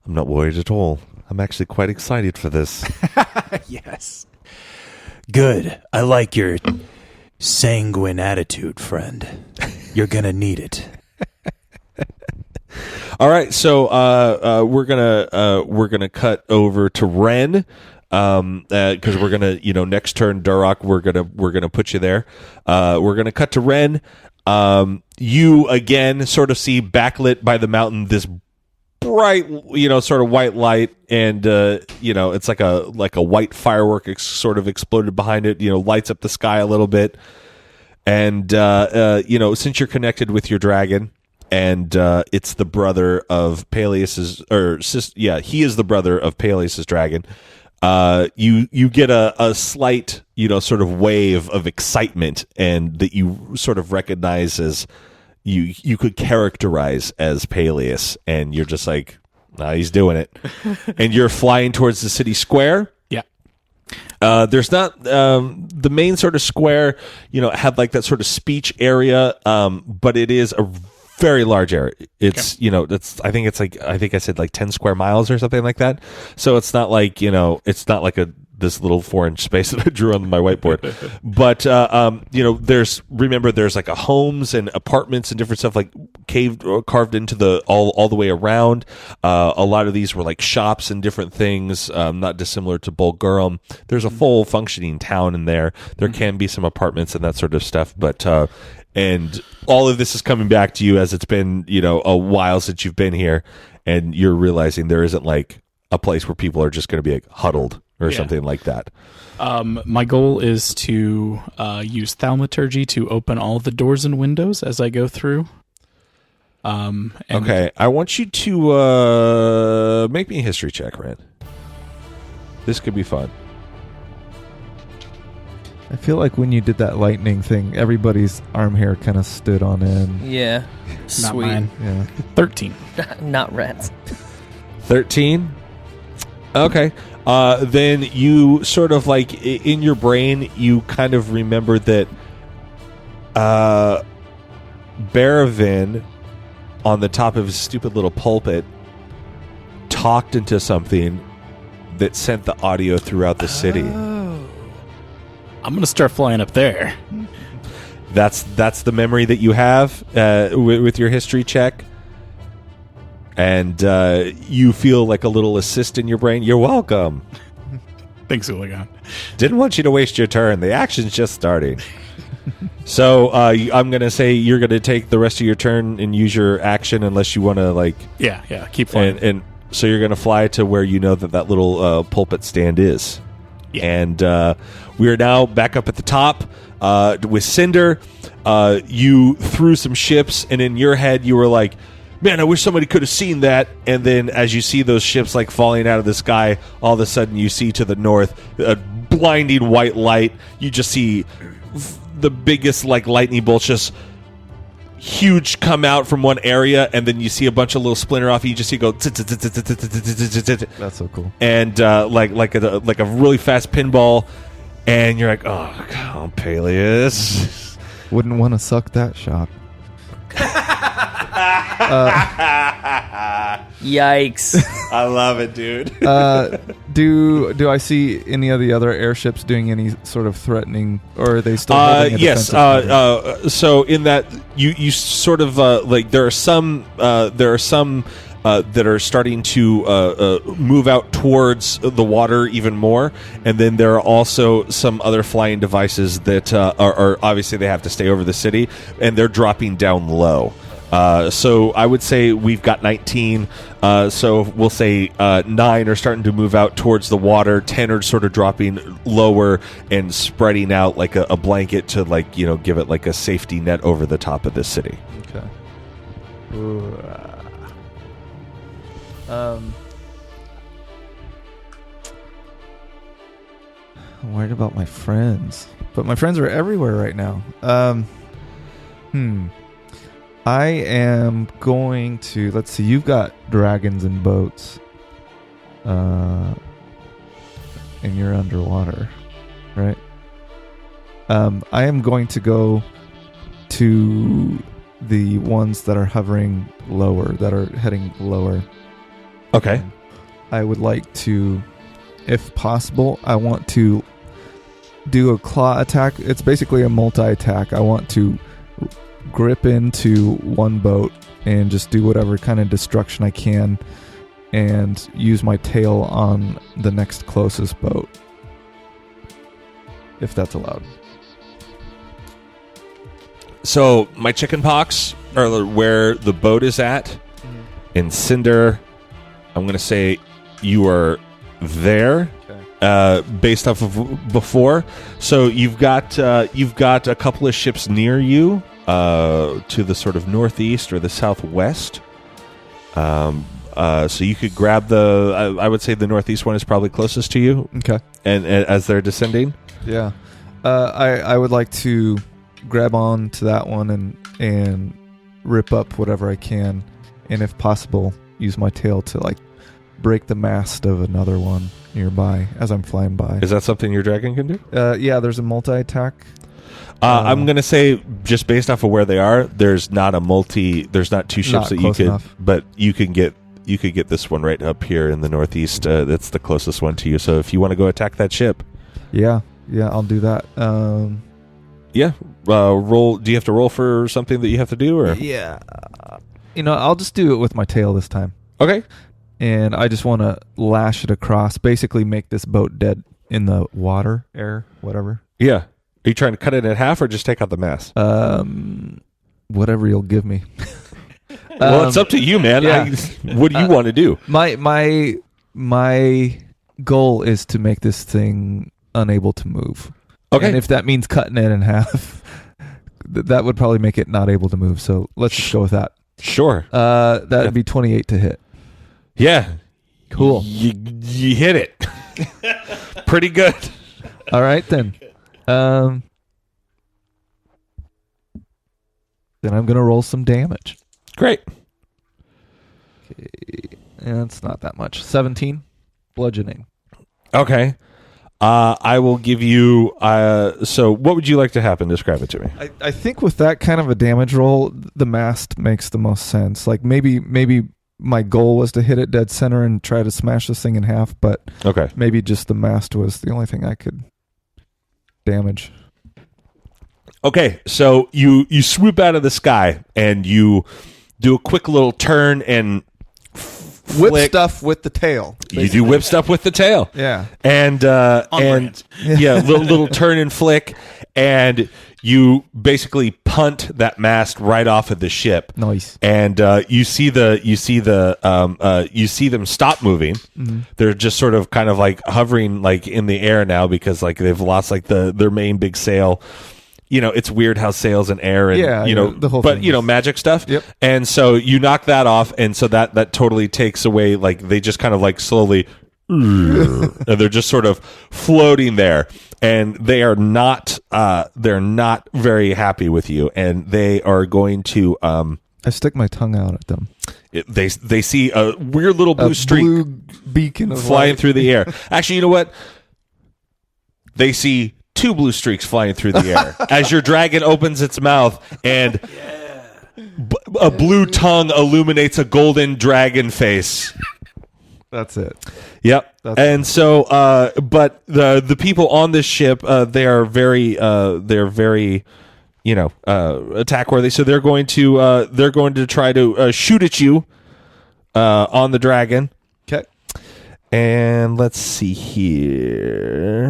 I'm not worried at all. I'm actually quite excited for this. Yes. Good. I like your sanguine attitude, friend. You're gonna need it. All right, so we're gonna cut over to Ren, because we're gonna next turn Durrock we're gonna put you there. We're gonna cut to Ren. You again sort of see backlit by the mountain this bright, sort of white light, and it's like a white firework sort of exploded behind it. Lights up the sky a little bit, and since you're connected with your dragon, and it's the brother of Peleus's, he is the brother of Peleus's dragon. You get a slight, sort of wave of excitement, and that you sort of recognize as you could characterize as Peleus, and you're just like, nah, he's doing it. And you're flying towards the city square. Yeah. There's not the main sort of square, had like that sort of speech area, but it is a very large area. It's I think I said like 10 square miles or something like that. So it's not like it's not like this little 4-inch space that I drew on my whiteboard. But there's like a homes and apartments and different stuff like carved into the all the way around. A lot of these were like shops and different things, not dissimilar to Bulgurum. There's a full functioning town in there. There can be some apartments and that sort of stuff, but and all of this is coming back to you as it's been, a while since you've been here, and you're realizing there isn't like a place where people are just going to be like huddled or something like that. My goal is to use thaumaturgy to open all the doors and windows as I go through. Okay, I want you to make me a history check, Ren. This could be fun. I feel like when you did that lightning thing, everybody's arm hair kind of stood on end. Yeah. Not Sweet. mine. Yeah. 13. Not rats. 13. Okay. Then you sort of like in your brain, you kind of remember that Baravin on the top of his stupid little pulpit talked into something that sent the audio throughout the city. I'm going to start flying up there. That's the memory that you have with your history check. And you feel like a little assist in your brain. You're welcome. Thanks, Hooligan. Didn't want you to waste your turn. The action's just starting. So I'm going to say you're going to take the rest of your turn and use your action unless you want to like... Yeah, keep flying. And so you're going to fly to where you know that little pulpit stand is. Yeah. And we are now back up at the top with Cinder. You threw some ships, and in your head you were like, man, I wish somebody could have seen that. And then as you see those ships like falling out of the sky, all of a sudden you see to the north a blinding white light. You just see the biggest like lightning bolts just huge come out from one area, and then you see a bunch of little splinter off. You just see it go. That's so cool. And like a really fast pinball, and you're like, oh, God, Peleus. Wouldn't want to suck that shot. Yikes. I love it, dude. Do I see any of the other airships doing any sort of threatening, or are they still holding a yes. defensive So in that you sort of like there are some that are starting to move out towards the water even more, and then there are also some other flying devices that are obviously they have to stay over the city, and they're dropping down low. So I would say we've got 19. So we'll say 9 are starting to move out towards the water. 10 are sort of dropping lower and spreading out like a blanket to like give it like a safety net over the top of the city. Okay. I'm worried about my friends, but my friends are everywhere right now. I am going to, let's see, you've got dragons and boats, and you're underwater, right? I am going to go to the ones that are hovering lower, that are heading lower. Okay. I would like to, if possible, I want to do a claw attack. It's basically a multi-attack. I want to grip into one boat and just do whatever kind of destruction I can and use my tail on the next closest boat, if that's allowed. So my chicken pox are where the boat is at. In Cinder, I'm going to say you are there. Based off of before. So you've got a couple of ships near you to the sort of northeast or the southwest. So you could grab I would say the northeast one is probably closest to you. Okay. And as they're descending? Yeah. I would like to grab on to that one and rip up whatever I can, and if possible, use my tail to like break the mast of another one nearby as I'm flying by. Is that something your dragon can do? Yeah, there's a multi-attack. I'm going to say, just based off of where they are, there's not two ships that you could, enough. but you can get get this one right up here in the northeast. That's the closest one to you. So if you want to go attack that ship, Yeah, I'll do that. roll. Do you have to roll for something that you have to do, or Yeah. I'll just do it with my tail this time. okay? And I just want to lash it across, basically make this boat dead in the water, air, whatever. Yeah. Are you trying to cut it in half or just take out the mast? Whatever you'll give me. Well, it's up to you, man. yeah. What do you want to do? My goal is to make this thing unable to move. Okay. And if that means cutting it in half, that would probably make it not able to move. So let's just go with that. Sure. That'd be 28 to hit. Yeah. Cool. You hit it. Pretty good. All right, then. Then I'm going to roll some damage. Great. And it's not that much. 17 bludgeoning. Okay. I will give you. So, what would you like to happen? Describe it to me. I think with that kind of a damage roll, the mast makes the most sense. Like maybe my goal was to hit it dead center and try to smash this thing in half, but Okay. maybe just the mast was the only thing I could damage. Okay. So you swoop out of the sky and you do a quick little turn and Whip flick. stuff with the tail. You do whip stuff with the tail. Yeah. And little turn and flick, and you basically punt that mast right off of the ship. Nice. And you see them stop moving. Mm-hmm. They're just sort of kind of like hovering like in the air now because like they've lost like their main big sail. It's weird how sails and air and the whole but thing magic stuff. Yep. And so you knock that off, and so that totally takes away, like they just kind of like slowly and they're just sort of floating there, and they're not very happy with you, and they are going to I stick my tongue out at them. they see a weird little blue streak Blue beacon of flying light. through the air. Actually, you know what? They see two blue streaks flying through the air as your dragon opens its mouth, and a blue tongue illuminates a golden dragon face. That's it. Yep. That's And so, but the people on this ship, they're very attack worthy. So they're going to try to shoot at you on the dragon. Okay. And let's see here.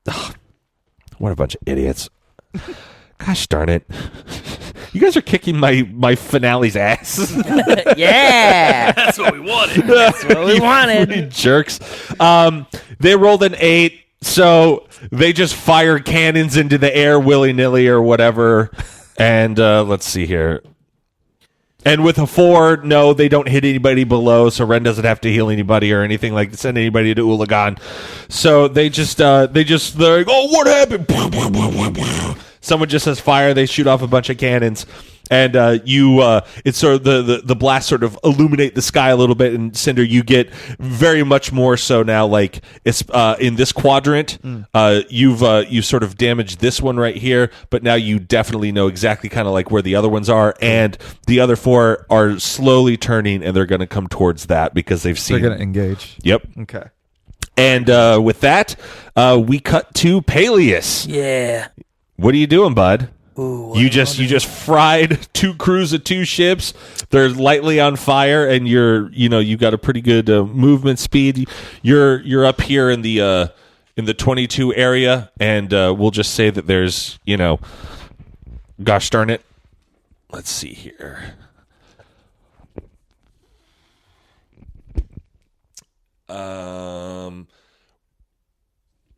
Ugh, what a bunch of idiots. Gosh darn it. You guys are kicking my finale's ass. Yeah. That's what we wanted. That's what we You wanted. jerks. They rolled an 8, so they just fire cannons into the air willy-nilly or whatever. And let's see here. And with a 4, no, they don't hit anybody below, so Ren doesn't have to heal anybody or anything like send anybody to Ulagan. So they're like, oh, what happened? Someone just says fire. They shoot off a bunch of cannons, and it's sort of the blast sort of illuminate the sky a little bit. And Cinder, you get very much more so now. Like it's in this quadrant, you've sort of damaged this one right here, but now you definitely know exactly kind of like where the other ones are, and the other 4 are slowly turning, and they're going to come towards that because they've seen. They're going to engage. Yep. Okay. And with that, we cut to Peleus. Yeah. What are you doing, bud? Ooh, You just fried 2 crews of 2 ships. They're lightly on fire, and you've got a pretty good movement speed. You're up here in the 22 area, and we'll just say that there's gosh darn it. Let's see here.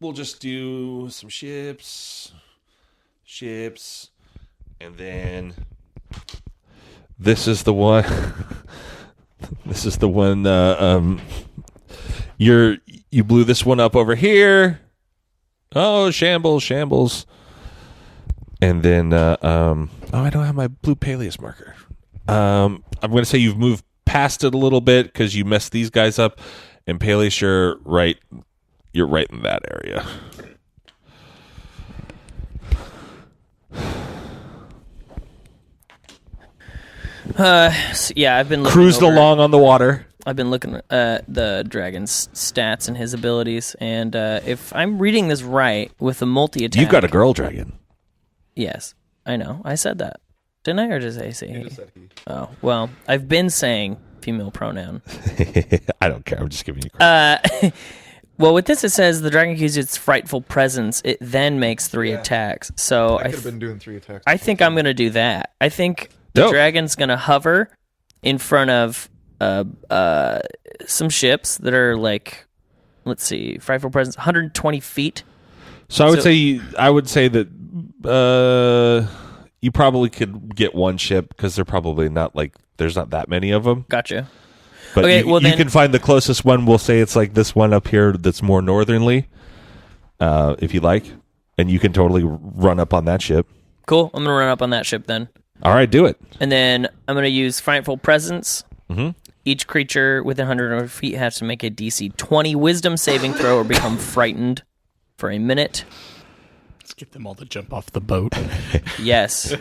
We'll just do some ships, and then this is the one. This is the one. You blew this one up over here. Oh, shambles. And then I don't have my blue Peleus marker. I'm going to say you've moved past it a little bit because you messed these guys up. And Peleus, you're right in that area. Yeah, I've been looking Cruised over- along on the water. I've been looking at the dragon's stats and his abilities, and if I'm reading this right, with a multi-attack... You've got a girl dragon. Yes, I know. I said that. Didn't I, or did I say he? Oh, well, I've been saying female pronoun. I don't care. I'm just giving you credit. Well, with this, it says the dragon uses its frightful presence. It then makes 3 attacks. So I could have been doing 3 attacks. I think I'm going to do that. I think the Dope. dragon's going to hover in front of some ships that are like, let's see, frightful presence, 120 feet. So I would say that you probably could get one ship because they're probably not like there's not that many of them. Gotcha. But Okay, you, well you then- can find the closest one. We'll say it's like this one up here that's more northernly, if you like, and you can totally run up on that ship. Cool. I'm going to run up on that ship then. All right, do it. And then I'm going to use frightful presence. Mm-hmm. Each creature within 100 feet has to make a DC 20 wisdom saving throw or become frightened for a minute. Let's get them all to jump off the boat. Yes.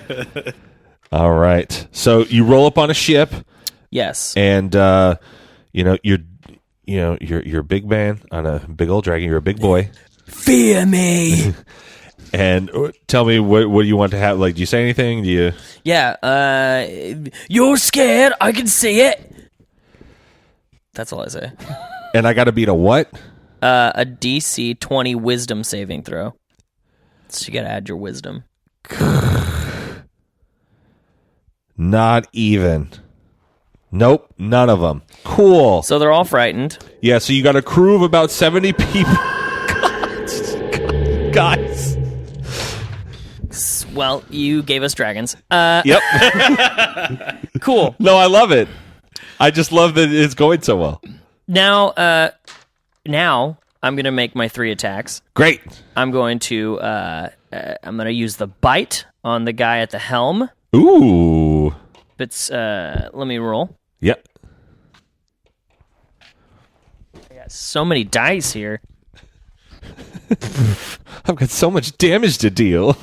All right. So you roll up on a ship, Yes. and you're a big man on a big old dragon. You're a big boy. Fear me. And tell me what do you want to have? Like, do you say anything? Do you? Yeah. You're scared. I can see it. That's all I say. And I got to beat a what? A DC 20 wisdom saving throw. So you got to add your wisdom. Not even. Nope, none of them. Cool. So they're all frightened. Yeah, so you got a crew of about 70 people. Guys. Well, you gave us dragons. Yep. Cool. No, I love it. I just love that it's going so well. Now I'm gonna make my 3 attacks. Great. I'm going to use the bite on the guy at the helm. Ooh. But let me roll. Yep. I got so many dice here. I've got so much damage to deal.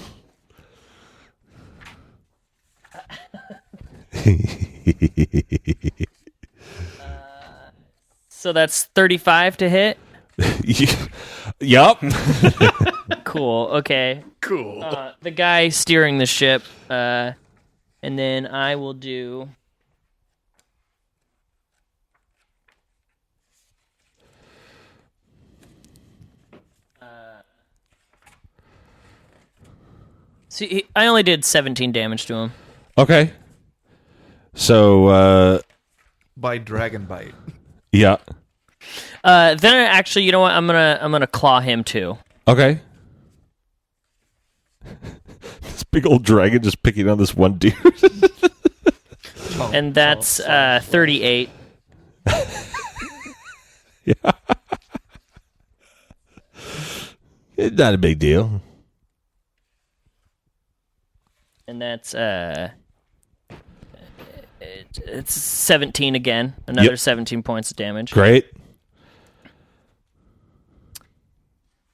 So that's 35 to hit. Yup. Cool. Okay. Cool. The guy steering the ship, and then I will do. See, I only did 17 damage to him. Okay. So, By Dragon Bite. yeah. Then actually, you know what? I'm gonna claw him too. Okay. This big old dragon just picking on this one dude. And that's 38. Yeah. It's not a big deal. And that's it's 17 again. Another Yep. 17 points of damage. Great.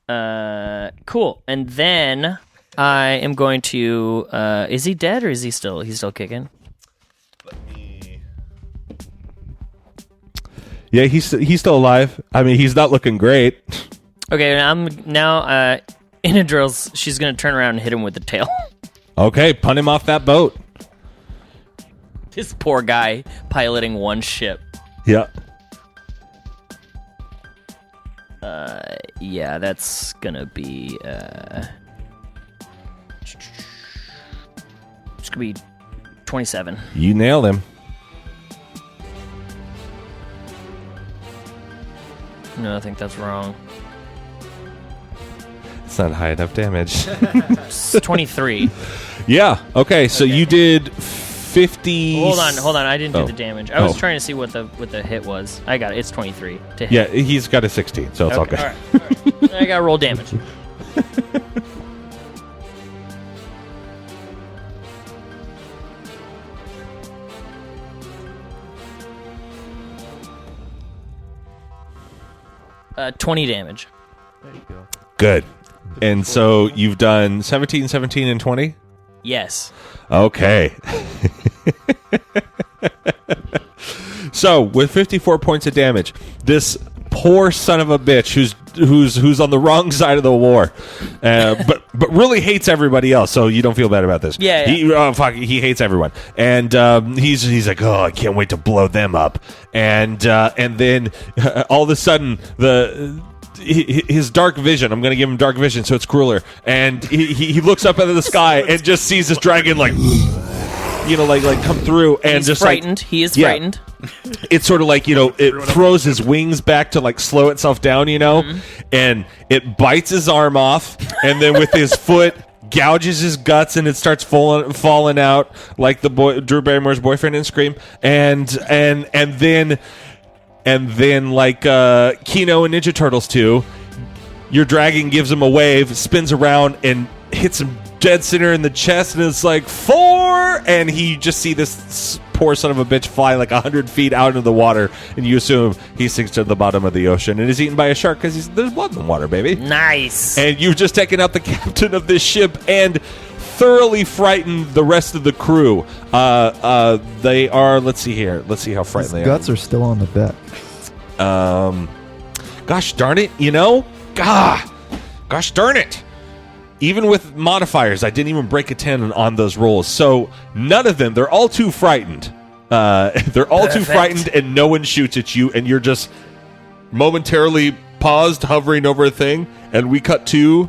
Cool. And then I am going to is he dead or is he's still kicking? Yeah, he's still alive. I mean, he's not looking great. Okay, I'm now Inadril's she's going to turn around and hit him with the tail. Okay, punt him off that boat. This poor guy piloting one ship. Yeah. Yeah, that's gonna be it's gonna be 27. You nailed him. No, I think that's wrong. It's not high enough damage. It's 23. Yeah. Okay, so you did 50. Hold on. I didn't do Oh. the damage. I was Oh. trying to see what the hit was. I got it. It's 23 to hit. Yeah, he's got a 16, so it's all good. All right. I got to roll damage. Uh, 20 damage. Good. And so you've done 17, 17, and 20? Yes. Okay. So with 54 points of damage, this poor son of a bitch who's on the wrong side of the war, but really hates everybody else. So you don't feel bad about this. Yeah. He hates everyone, and he's like, oh, I can't wait to blow them up, and then all of a sudden his dark vision. I'm going to give him dark vision, so it's crueler. And he looks up into the sky and just sees this dragon like come through, and He's just frightened. like He is frightened. It's sort of like it throws his wings back to like slow itself down, and it bites his arm off, and then with his foot gouges his guts, and it starts falling out like the Drew Barrymore's boyfriend in Scream, and then like Kino and Ninja Turtles 2, your dragon gives him a wave, spins around, and hits him dead center in the chest, and it's like 4, and you just see this poor son of a bitch fly like 100 feet out into the water, and you assume he sinks to the bottom of the ocean and is eaten by a shark because there's blood in the water, baby. Nice. And you've just taken out the captain of this ship and thoroughly frightened the rest of the crew. They are, let's see how frightened they are. Guts are still on the deck. Gosh darn it, gosh darn it. Even with modifiers, I didn't even break a 10 on those rolls. So none of them, they're all too frightened. They're all too frightened, and no one shoots at you, and you're just momentarily paused, hovering over a thing, and we cut to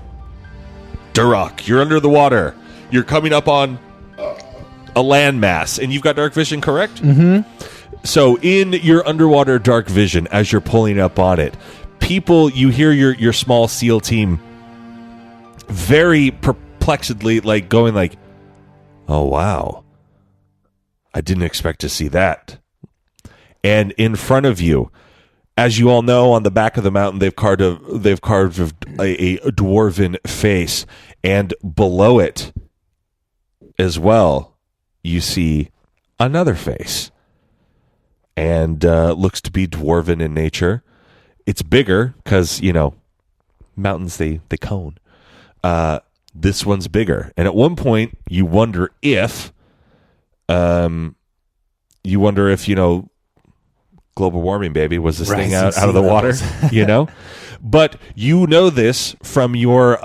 Duroc. You're under the water. You're coming up on a landmass, and you've got dark vision, correct? Mm-hmm. So in your underwater dark vision, as you're pulling up on it, you hear your small SEAL team very perplexedly going like, oh wow, I didn't expect to see that. And in front of you, as you all know, on the back of the mountain they've carved a dwarven face, and below it as well you see another face, and looks to be dwarven in nature. It's bigger because mountains they cone. This one's bigger, and at one point you wonder if global warming, baby, was this thing out of the water, But this from your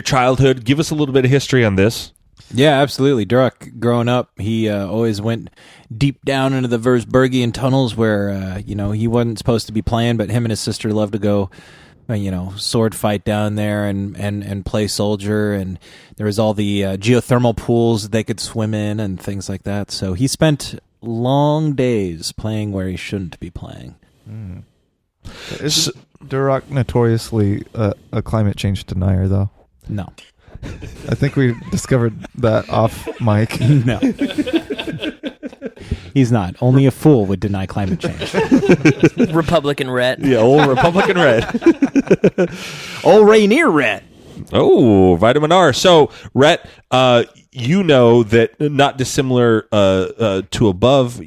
childhood. Give us a little bit of history on this. Yeah, absolutely. Duroc, growing up, he always went deep down into the Versbergian tunnels where he wasn't supposed to be playing, but him and his sister loved to go sword fight down there and play soldier, and there was all the geothermal pools that they could swim in and things like that. So he spent long days playing where he shouldn't be playing. Is Duroc notoriously a climate change denier, though? No. I think we discovered that off mic. No. He's not. Only a fool would deny climate change. Republican Rhett. Yeah, old Republican Red. Old Rainier Rhett. Oh, vitamin R. So, Rhett, that not dissimilar to above,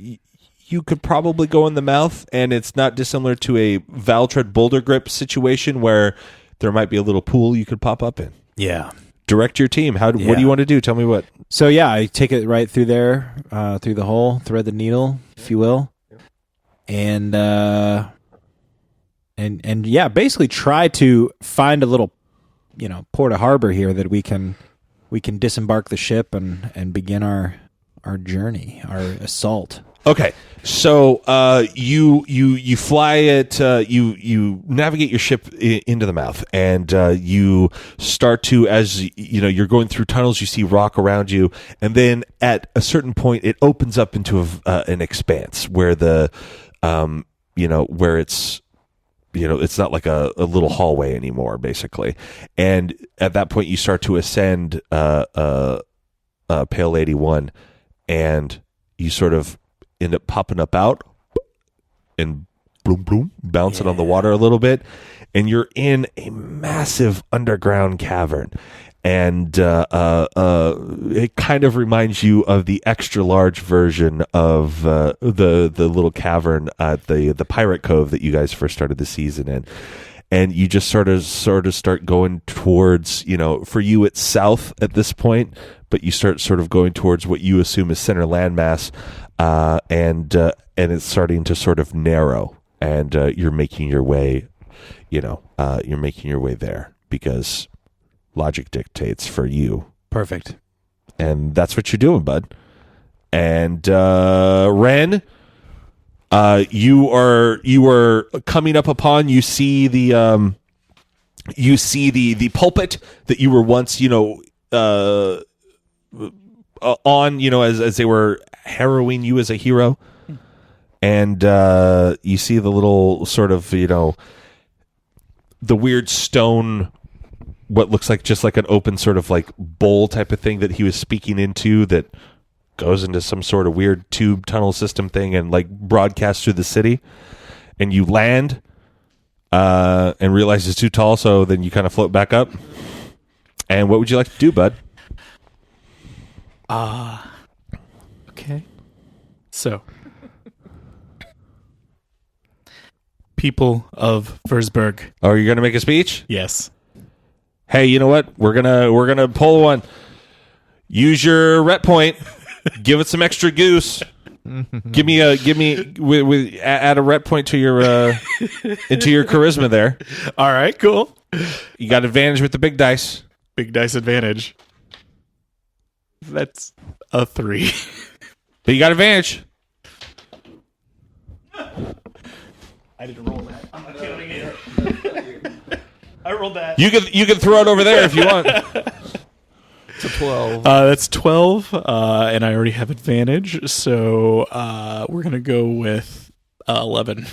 you could probably go in the mouth, and it's not dissimilar to a Valtread boulder grip situation where there might be a little pool you could pop up in. Yeah. Direct your team. What do you want to do? Tell me what. So yeah, I take it right through there, through the hole, thread the needle, if you will, and yeah, basically try to find a little, port of harbor here that we can disembark the ship and begin our journey, our assault. Okay, so you fly it, you navigate your ship into the mouth, and you start to, as you're going through tunnels, you see rock around you, and then at a certain point it opens up into an expanse where where it's it's not like a little hallway anymore, basically. And at that point you start to ascend Pale 81, and you sort of end up popping up out and boom, boom, bouncing on the water a little bit, and you're in a massive underground cavern. And it kind of reminds you of the extra large version of the little cavern at the Pirate Cove that you guys first started the season in. and you just sort of start going towards, for you it's south at this point, but you start sort of going towards what you assume is center landmass, and it's starting to sort of narrow, and you're making your way, there because logic dictates for you. Perfect. And that's what you're doing, bud. And Ren, you are coming up upon. You see the pulpit that you were once on, as they were harrowing you as a hero, and you see the little sort of the weird stone, what looks like just like an open sort of like bowl type of thing that he was speaking into, that goes into some sort of weird tube tunnel system thing and like broadcasts through the city. And you land and realize it's too tall, so then you kind of float back up. And what would you like to do, bud? Okay. So, people of Versberg. Oh, you're gonna make a speech? Yes. Hey, you know what? We're gonna pull one. Use your ret point. Give it some extra goose. Add a ret point to your into your charisma there. All right, cool. You got advantage with the big dice. Big dice advantage. That's a 3. But you got advantage. I didn't roll that. I'm not counting it. I rolled that. You can throw it over there if you want. It's a 12. That's 12, and I already have advantage, so we're going to go with 11.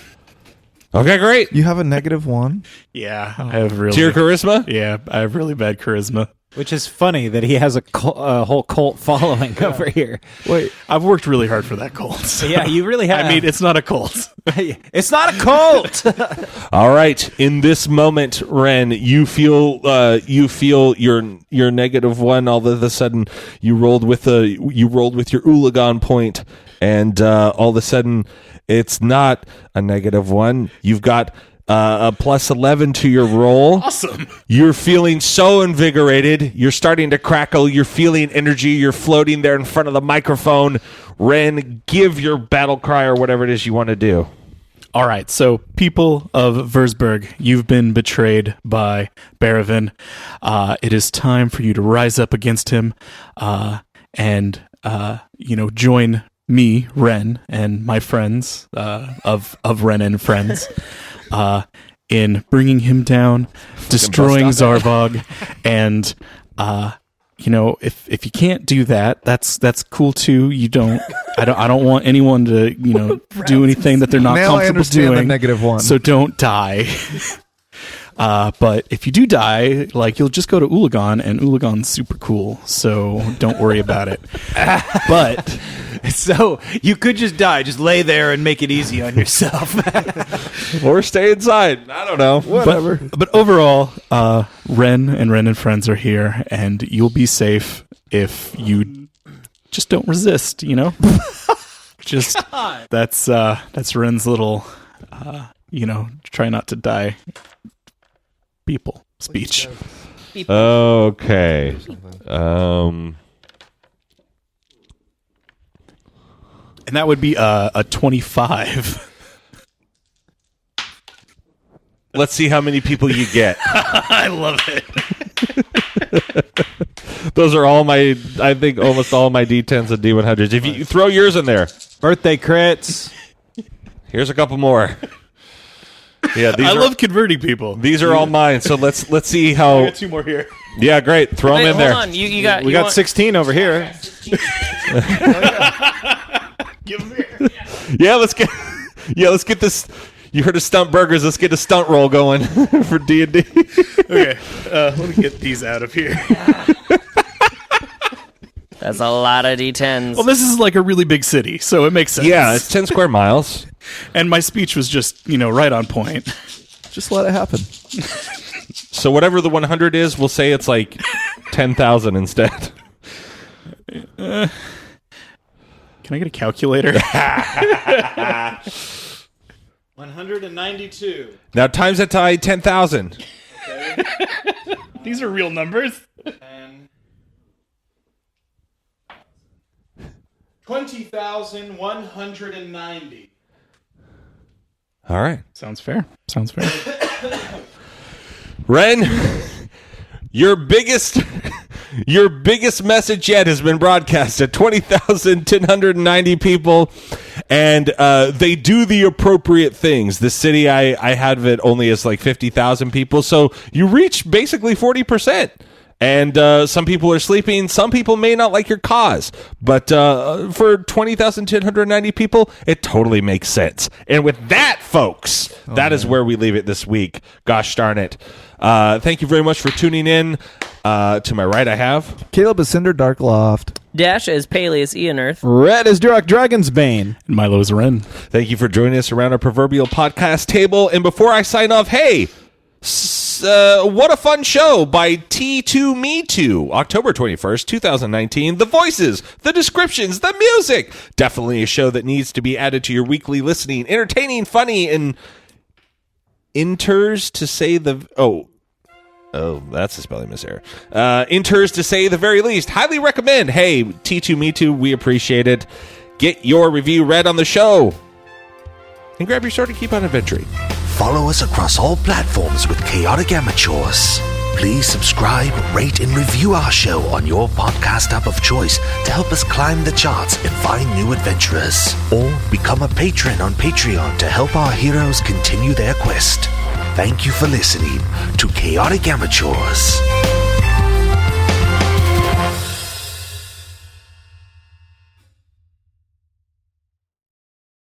Okay, great. You have a -1? Yeah, I have really... To your charisma? Yeah, I have really bad charisma. Which is funny that he has a whole cult following over here. Wait, I've worked really hard for that cult. So. Yeah, you really have. I mean, it's not a cult. It's not a cult. All right. In this moment, Ren, you feel your -1. All of a sudden, you rolled with your Ulagan point, and all of a sudden, it's not a -1. You've got a +11 to your roll. Awesome. You're feeling so invigorated. You're starting to crackle. You're feeling energy. You're floating there in front of the microphone. Ren, give your battle cry or whatever it is you want to do. All right, so people of Versberg, you've been betrayed by Baravin. It is time for you to rise up against him and join me, Ren, and my friends of Ren and Friends in bringing him down, destroying Zarvog, and if you can't do that, that's cool too. I don't want anyone to do anything that they're not now comfortable I understand doing. The -1. So don't die. But if you do die, you'll just go to Ulagan, and Ulagan's super cool, so don't worry about it. But so you could just die, just lay there and make it easy on yourself, or stay inside. I don't know. Whatever. But overall, Ren and Friends are here, and you'll be safe if you just don't resist. Just that's Ren's little, try not to die. People speech. Okay. And that would be a 25. Let's see how many people you get. I love it. Those are almost all my D10s and D100s. If you throw yours in there. Birthday crits. Here's a couple more. Yeah, I love converting people. These are all mine. So let's see how. I got 2 more here. Yeah, great. Throw them in there. Hold on. You got. We got 16 over here. Give them here. Yeah, let's get this. You heard of stunt burgers? Let's get a stunt roll going for D&D. Okay, let me get these out of here. That's a lot of D10s. Well, this is like a really big city, so it makes sense. Yeah, it's 10 square miles. And my speech was just, right on point. Just let it happen. So whatever the 100 is, we'll say it's like 10,000 instead. Can I get a calculator? 192. Now times that by 10,000. These are real numbers. 20,190. All right. Sounds fair. Ren, your biggest message yet has been broadcast at 20,190 people, and they do the appropriate things. The city I had it only as like 50,000 people, so you reach basically 40%. And some people are sleeping. Some people may not like your cause. But for 20,190 people, it totally makes sense. And with that, folks, that is where we leave it this week. Gosh darn it. Thank you very much for tuning in. To my right, I have... Caleb is Cinder Darkloft. Dash is Peleus Ian Earth. Red is Durak Dragon's Bane. And Milo is Ren. Thank you for joining us around our proverbial podcast table. And before I sign off, hey... what a fun show by T2 Me Too, October 21st, 2019. The voices, the descriptions, the music. Definitely a show that needs to be added to your weekly listening. Entertaining, funny, and enters to say the... Oh, that's a spelling miserror. Enters to say the very least. Highly recommend. Hey, T2 Me Too, we appreciate it. Get your review read on the show. And grab your sword and keep on adventuring. Follow us across all platforms with Chaotic Amateurs. Please subscribe, rate, and review our show on your podcast app of choice to help us climb the charts and find new adventurers. Or become a patron on Patreon to help our heroes continue their quest. Thank you for listening to Chaotic Amateurs.